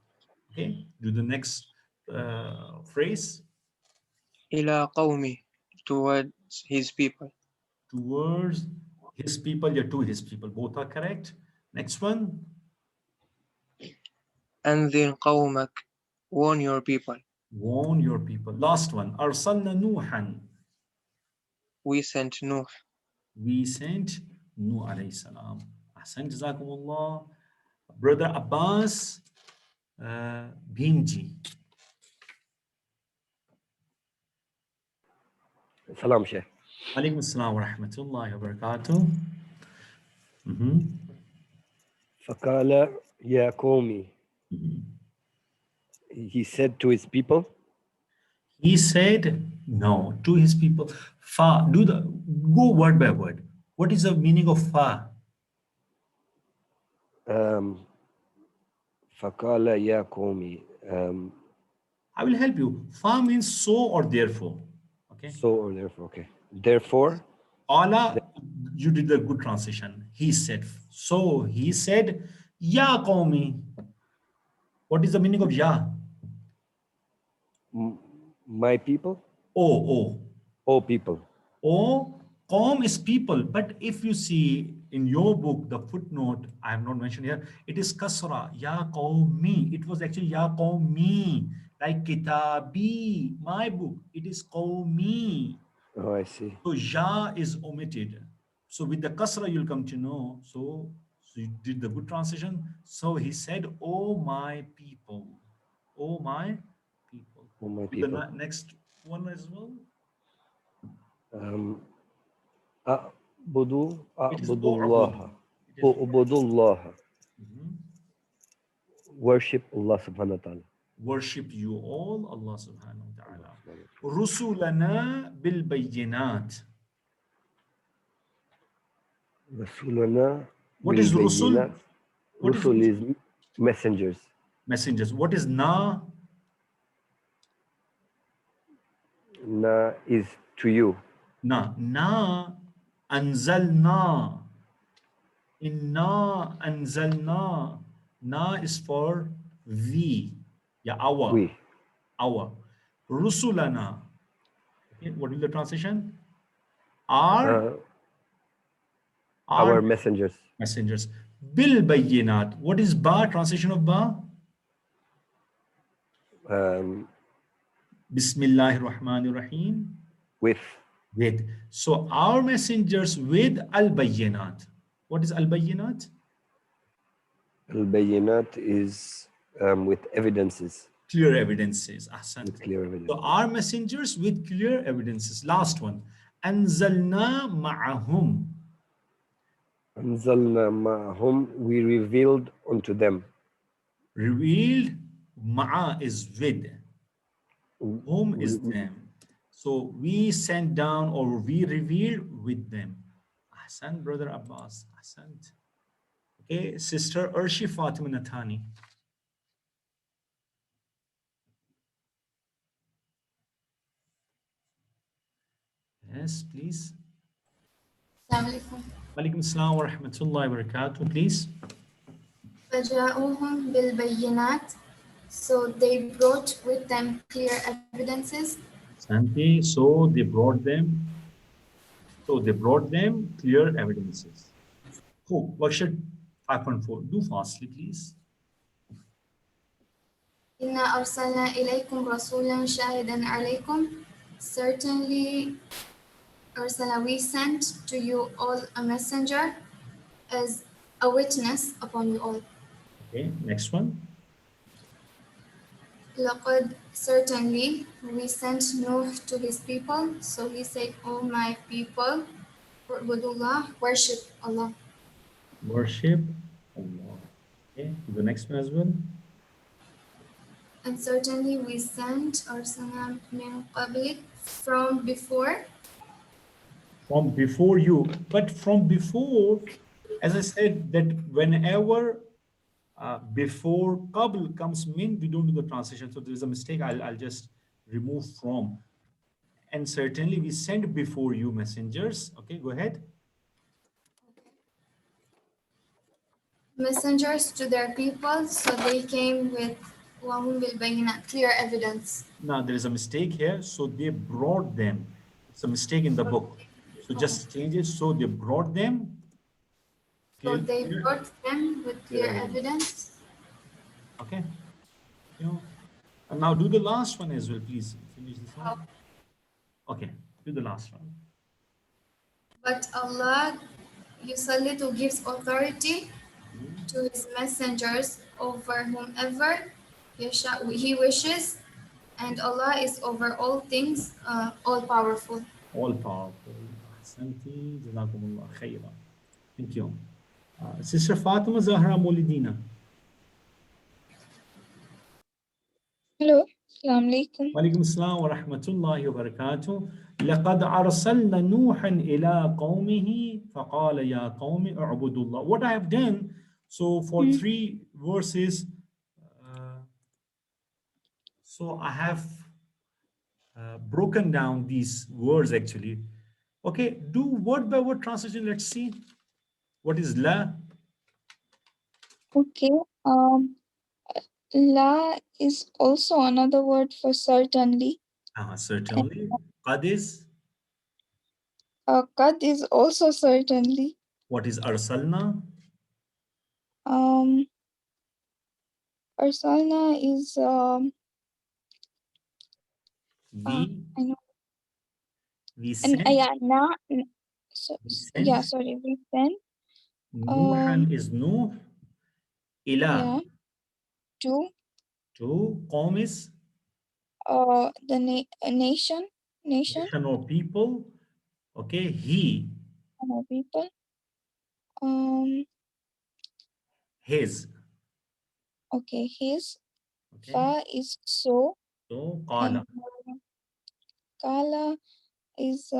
Okay, do the next phrase. Ila qawmi, towards his people. Towards his people, yeah, to his people. Both are correct. Next one. Anzir qawmak, warn your people. Warn your people. Last one. Arsalna Nuhan. We sent Nuh. We sent Nuh alayhi salam. Ahsan, jazakumullah. Brother Abbas Bhimji. Salam, Sheikh. Alaikum assalam wa rahmatullahi wa barakatuh. Fakala ya qawmi. He said to his people. He said no to his people. Fa, go word by word. What is the meaning of fa? Fakala ya qawmi. I will help you. Fa means so or therefore. Okay. So or therefore. Okay. Therefore. Allah, you did a good translation. He said. So he said, Ya qawmi. What is the meaning of ya? My people. Oh people. Oh, qawm is people. But if you see in your book, the footnote, I have not mentioned here, it is kasra, ya qawmi. It was actually ya qawmi, like kitabi, my book. It is qawmi. Oh, I see. So ya is omitted. So with the kasra, you'll come to know. So you did the good translation. So he said, oh my people. Oh my people. Oh my people. The next one as well. A'budullah. Worship Allah subhanahu wa ta'ala. Worship you all, Allah subhanahu wa ta'ala. Rusulana bil bayyinat. Rasulullah. What is Rusul? Rusul is messengers. Messengers. What is Na? Na is to you. Na anzalna. Inna anzalna. Na is for we. Yeah, our. We. Our. Rusulana. Okay, what is the translation? Our Our messengers. messengers. Bil bayyinat. What is ba? Translation of ba? Bismillahir Rahmanir Rahim. With. With. So our messengers with al-bayyinat. What is al-bayyinat? Al-Bayyinat is with evidences. Clear evidences. Ahsan. With clear evidence. So our messengers with clear evidences. Last one. Anzalna ma'ahum. Anzalna ma'ahum, we revealed unto them. Revealed. Ma'a is with. Whom is them. So we sent down or we revealed with them. Ahsan, brother Abbas. Ahsan. Okay, sister Urshi Fatima Nathani. Yes, please. Walaikum assalam wa rahmatullahi wa barakatuh, please. فَجَاءُوهُمْ بِالْبَيِّنَاتِ. So they brought with them clear evidences. Santi, so they brought them clear evidences. Cool. Worksheet 5.4. Do fastly, please. إِنَّا أَرْسَلْنَا إِلَيْكُمْ رَسُولًا شَاهِدًا عَلَيْكُمْ. Certainly, Ursula, we sent to you all a messenger as a witness upon you all. Okay, next one. لَقَدْ certainly we sent Nuh to his people. So he said, "O my people, Rasulullah, worship Allah." Worship Allah. Okay, the next one as well. And certainly we sent Ursula min qablik, from before. From before you. But from before, as I said, that whenever before qabl comes min, we don't do the translation. So there is a mistake. I'll just remove from. And certainly we sent before you messengers. Okay, go ahead. Messengers to their people, so they came with wahum bil bayinat, clear evidence. Now there is a mistake here. So they brought them. It's a mistake in the book. So just change it. So they brought them. So they brought them with clear evidence. Okay. And now do the last one as well, please. Finish this one. Okay, do the last one. But Allah, Yusallitu, gives authority to his messengers over whomever he wishes, and Allah is over all things, all powerful. All powerful. Ahsanti, jazakumullah khairan. Thank you. Sister Fatima Zahra Molidina. Hello. Assalamu alaikum. Walaikum assalam wa rahmatullahi wa barakatuh. لقد أرسلنا نوحا إلى قومه فقال يا قوم اعبدوا الله. What I have done, so for 3 verses, so I have broken down these words actually. Okay, do word by word translation. Let's see. What is la? Okay. La is also another word for certainly. Certainly. Qad is? Qad is also certainly. What is arsalna? Arsalna is I know. We sent. Yeah, sorry, we sent. Nuhan is Nuh. Ila. Yeah. To Qawm is? The nation. Nation or people. Okay, he. Or people. His. Okay, his. Okay. Fa is so. So qala. Qala is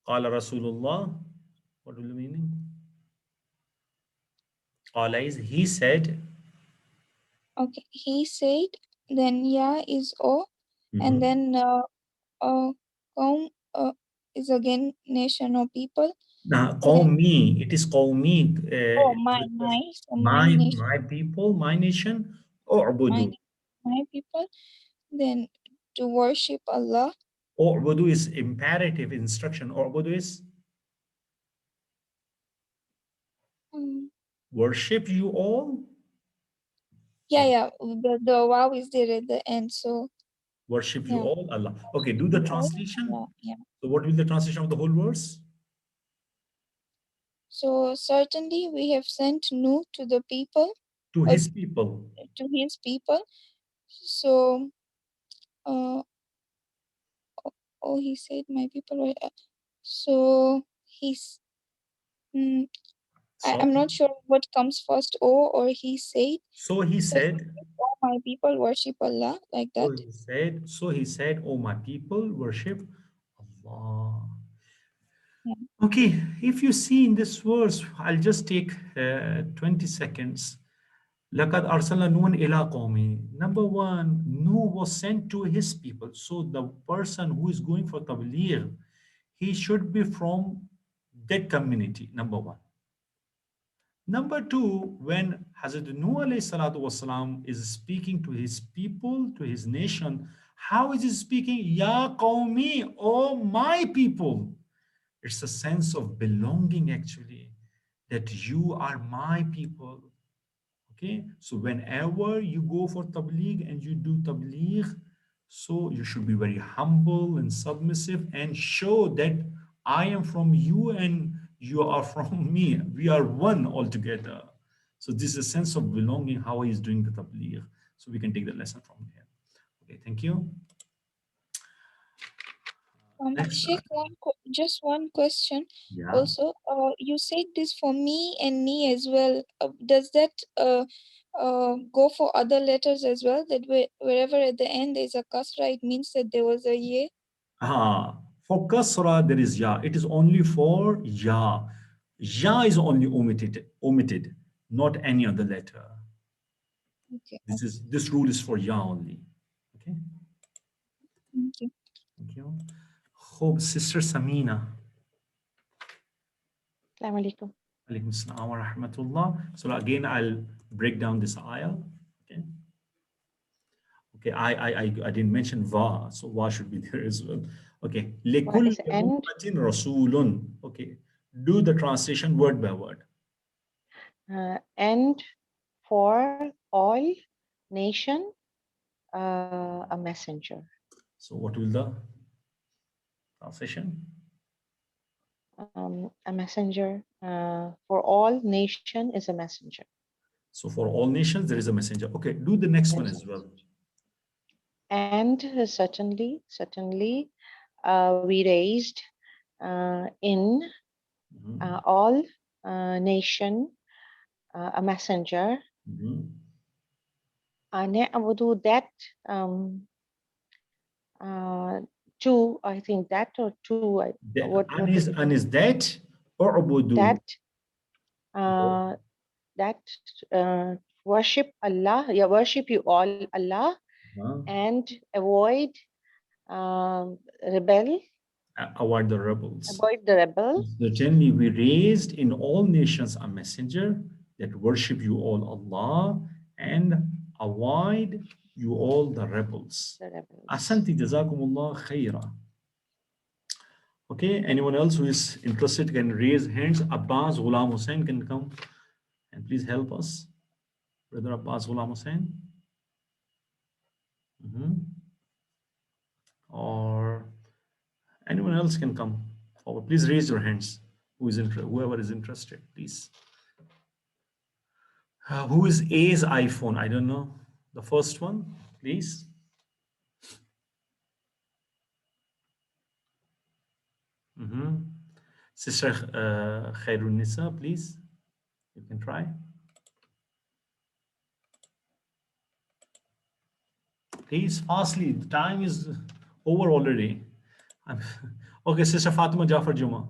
Qala Rasulullah. What will the meaning? Qala is he said. Okay, he said. Then ya is o, and then is again nation or people. Now, And then, qawmi, it is qawmi. oh, so my nation, My people, my nation. my, U'budu. my people. Then to worship Allah. U'budu is imperative instruction. U'budu is worship you all. Yeah. The wow is there at the end. So Worship you yeah. all, Allah. Okay, do the You all, translation. yeah. So what will the translation of the whole verse? So certainly we have sent Nuh to the people. To his people. To his people. So, he said, my people were. So he's. I'm not sure what comes first, or he said. So he said. Oh, my people worship Allah, like that. So he said, oh, my people worship Allah. Yeah. Okay, if you see in this verse, I'll just take 20 seconds. لَقَدْ أَرْسَلْنَا نُوحًا إِلَىٰ قَوْمِهِ. Number one, Nuh was sent to his people. So the person who is going for tabligh, he should be from that community, number one. Number two, when Hazrat Nuh alayhi salatu wasalam is speaking to his people, to his nation, how is he speaking? Ya qawmi, oh my people. It's a sense of belonging actually, that you are my people. Okay, so whenever you go for tabligh and you do tabligh, so you should be very humble and submissive and show that I am from you and you are from me. We are one altogether. So this is a sense of belonging, how he is doing the tabligh. So we can take the lesson from here. Okay, thank you. Sheikh, just one question. Yeah. Also, you said this for me and me as well. Does that go for other letters as well? That wherever at the end there is a kasra, it means that there was a ye? For kasra, there is ya. It is only for ya. Ya is only omitted, not any other letter. Okay. This rule is for ya only. Okay. Thank you. Thank you. Hope Sister Samina. Assalamu alaikum. Alaikum assalam wa rahmatullah. So again, I'll break down this ayah. Okay. Okay, I didn't mention va, so va should be there as well. Okay. Lekul ummatin rasulun. Okay. Do the translation word by word. And for all nation, a messenger. So what will the translation? A messenger. For all nation is a messenger. So for all nations, there is a messenger. Okay, do the next one as well. And certainly, we raised in all nation a messenger. That two, I think that or two. An is that or ubudu? That worship Allah, worship you all Allah, and avoid rebel. Avoid the rebels. Avoid the rebels. Certainly, we raised in all nations a messenger that worship you all Allah and avoid you all the rebels. Asanti jazakumullah khaira. Okay, anyone else who is interested can raise hands. Abbas Ghulam Hussain can come and please help us. Brother Abbas Ghulam Hussain. Or anyone else can come forward. Please raise your hands. Whoever is interested, please. Who is A's iPhone? I don't know. The first one, please. Sister Khairun Nisa, please. You can try. Please, fastly. The time is over already. Okay, Sister Fatima Jafar Juma.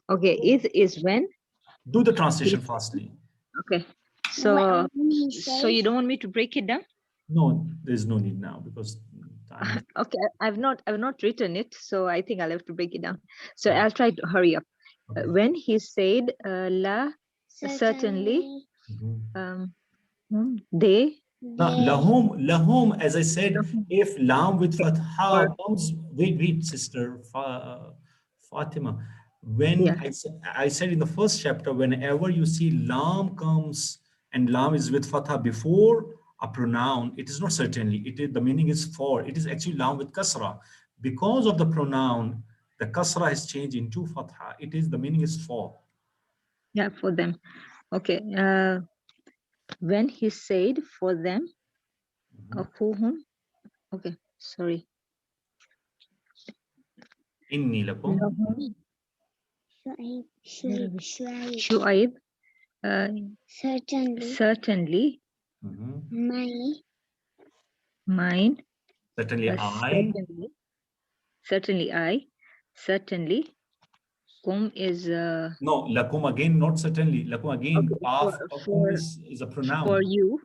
Okay, is when? Do the translation fastly. Okay. So you don't want me to break it down? No, there's no need now because Time is Okay, I've not written it, so I think I'll have to break it down. So I'll try to hurry up. When he said la, certainly, they. now, lahum, as I said, if lam with fatha comes, wait, sister Fatima. When I said in the first chapter, whenever you see lam comes and lam is with fatha before a pronoun, it is not certainly. It is, the meaning is for. It is actually lam with kasra. Because of the pronoun, the kasra has changed into fatha. It is, the meaning is for. Yeah, for them. Okay. When he said for them, whom? Okay, sorry. Inni lakum. Shu'aib. Certainly. Mine. Certainly I. Certainly. Kum is no, lakum again, not certainly. Lakum again, for is a pronoun. For you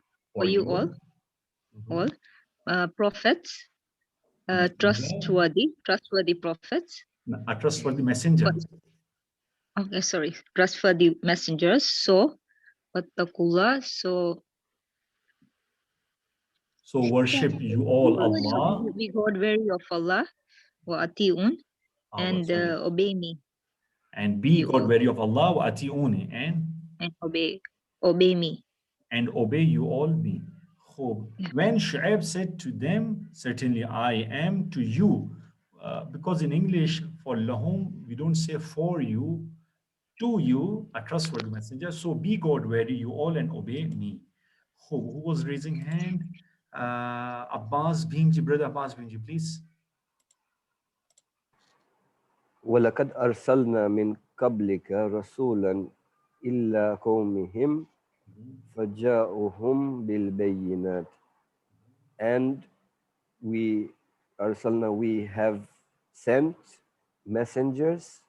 all. Mhm. All. Prophets. Trustworthy prophets. A trustworthy messenger. Okay, sorry. Trustworthy messengers. So, wattaqullah. So worship you all Allah. Be God wary of Allah. Wa ati'un. And obey me. And be God wary of Allah. Wa ati'uni. And obey me. And obey you all me. When Shu'aib said to them, certainly I am to you. Because in English, for lahum, we don't say for you, to you, a trustworthy messenger. So be God wary you all and obey me. Who was raising hand? Abbas Bhimji, brother Abbas Bhimji, please. وَلَقَدْ أَرْسَلْنَا مِنْ قَبْلِكَ رَسُولًا إِلَّا قَوْمِهِمْ فَجَاءُهُمْ بِالْبَيِّنَاتِ. And we have sent messengers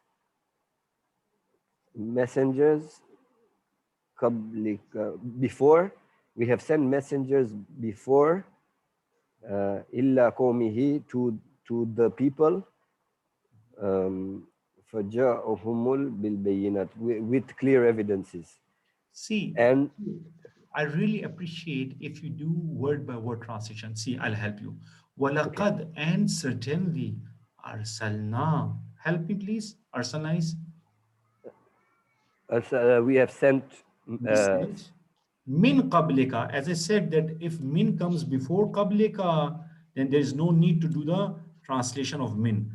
before. We have sent messengers before إِلَّا قَوْمِهِ to the people. فَجَاءُهُمُ بِالْبَيِّنَاتِ with clear evidences. See, and I really appreciate if you do word by word translation. See, I'll help you. وَلَقَدْ and certainly أَرْسَلْنَا. Help me please. Arsalna is? We have sent min qablika. As I said that if min comes before qablika, then there is no need to do the translation of min.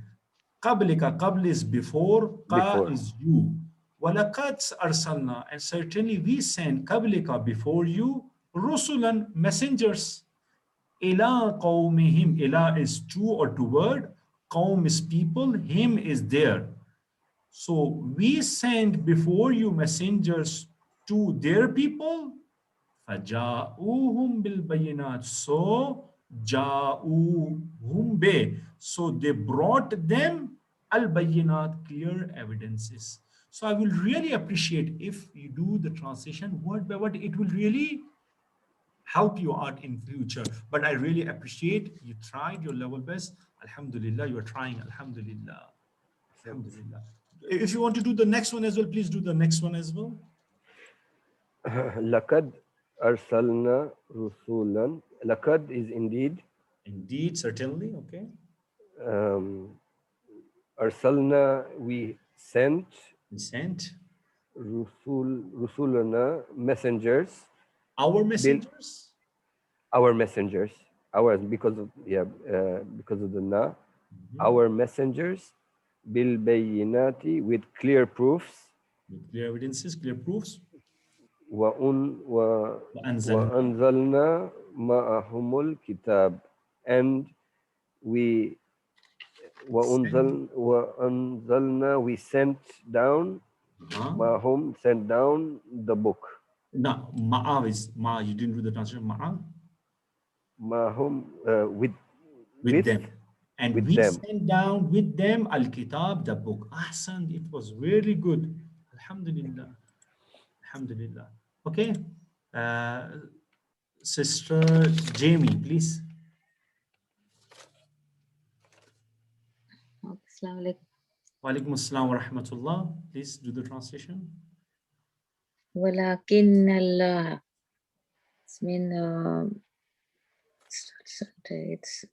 Qablika, qabl is before, qa is you. Walaqad arsalna, and certainly we sent qablika before you, rusulan, messengers. Ila qawmihim, ila is to or toward, qawm is people, him is there. So we sent before you messengers to their people. فَجَاءُوهُمْ بِالْبَيِّنَاتِ. So جَاءُوهُمْ be. So they brought them al-bayyinat, clear evidences. So I will really appreciate if you do the translation word by word. It will really help you out in future. But I really appreciate you tried your level best. Alhamdulillah, you are trying. Alhamdulillah. Alhamdulillah. If you want to do the next one as well, please do the next one as well. لَقَدْ أَرْسَلْنَا رُسُولًا. Laqad is indeed. Indeed, certainly. Okay. Arsalna, we sent. We sent. Rusulana, messengers. Our messengers. Our messengers. Ours because of the na. Our messengers. Bil bayyinati, with clear proofs. With clear evidences, clear proofs. وَأَنزَلْنَا مَعَهُمُ الْكِتَابِ. And we we sent down sent down the book. No, ma'a is ma. You didn't do the translation. Ma'a. Ma'hum with them. And with we them. sent down with them al-kitab, the book. Ahsan, it was really good. Alhamdulillah. Alhamdulillah. Okay. Sister Jamie, please. Assalamu alaikum. Wa alaikum assalam wa rahmatullah. Please do the translation. Walakin Allah. It's mean it's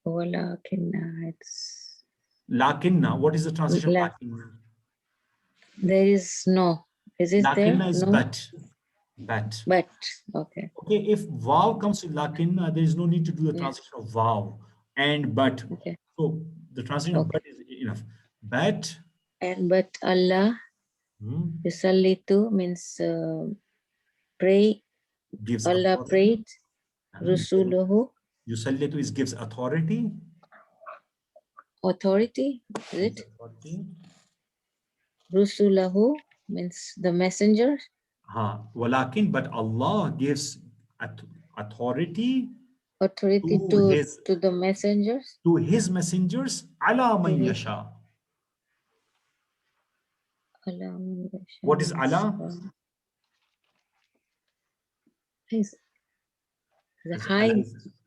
walakin it's Lakinna. What is the translation of La, lakinna? there is no. Is it there? Lakinna is No. but. But. But okay. Okay, if vav comes with lakinna, there is no need to do the translation of vav and but. Okay. So the translation of but is enough. But. And but Allah yusallitu means pray. Gives Allah authority. prayed. Rasuluhu. Yusallitu is gives authority. Authority, is it? Rasulahu means the messenger. Walakin, but Allah gives authority to the messengers. To his messengers. Ala man yasha. What is ala?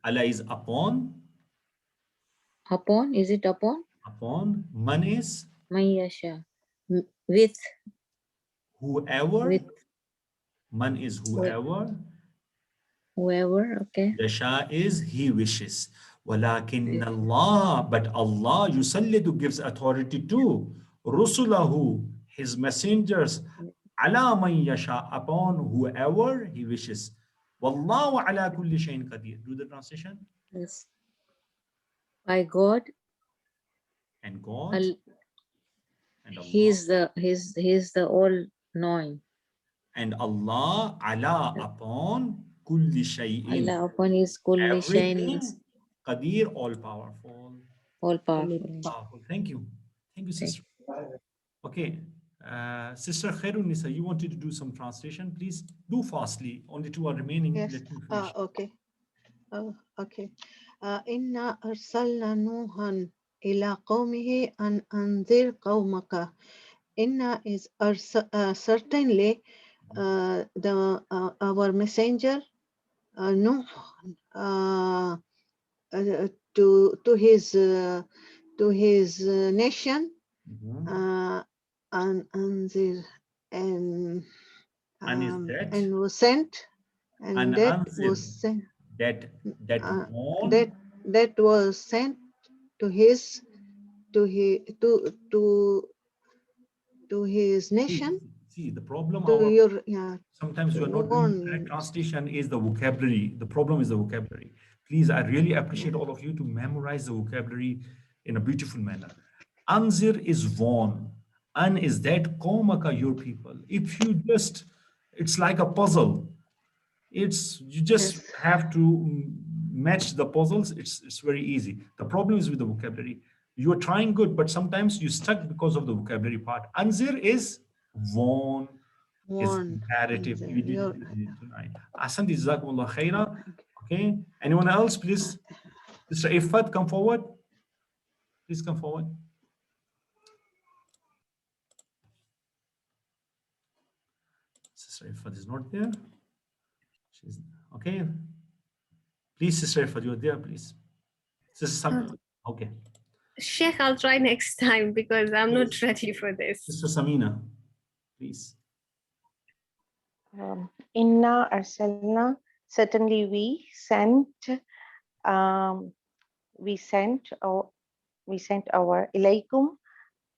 Allah is upon. Upon, is it upon? Upon. Man is? Mayasha. With. Whoever. With. Man is whoever. Whoever, okay. Yasha is he wishes. Walakin Allah, but Allah yusallitu gives authority to Rusulahu, his messengers, ala man yasha, upon whoever he wishes. Wallahu ala kulli shayin qadir. Do the translation. Yes. By God. And God. And Allah. He's the all knowing. And Allah ala upon kulli shay'in. Allah upon his kulli shayin. Qadir, all powerful. All powerful. Thank you. Thank you, sister. Okay. Sister Khairun Nisa, you wanted to do some translation, please do fastly. Only 2 are remaining. Yes. Let me finish. Okay. Okay. Inna arsalna Nuhan ila qawmihi an anzir qawmaka. Inna is certainly our messenger Nuh to his nation and anzir and was sent and that was sent that was sent to his nation. See the problem. Yeah, sometimes you are not doing correct translation is the vocabulary. The problem is the vocabulary. Please, I really appreciate all of you to memorize the vocabulary in a beautiful manner. Anzir is warn. An is that qawmaka, your people. If you just, it's like a puzzle. You just have to match the puzzles. It's very easy. The problem is with the vocabulary. You are trying good, but sometimes you stuck because of the vocabulary part. Anzir is warn. Is imperative. We did it tonight. Ahsan, jazakumullah khaira. Okay. Anyone else, please? Mr. Ifat, come forward. Please come forward. Sister Ifat is not there. She's okay. Please, Sister Ifat, you're there, please. Sister okay. Sheikh, I'll try next time because I'm not ready for this. Sister Samina, please. Inna arsalna, certainly we sent our ilaykum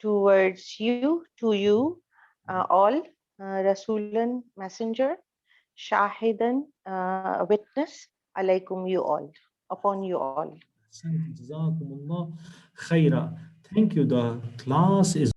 towards you, to you all, Rasulan, messenger, shahidan, witness, alaykum, you all, upon you all. Thank you. The class is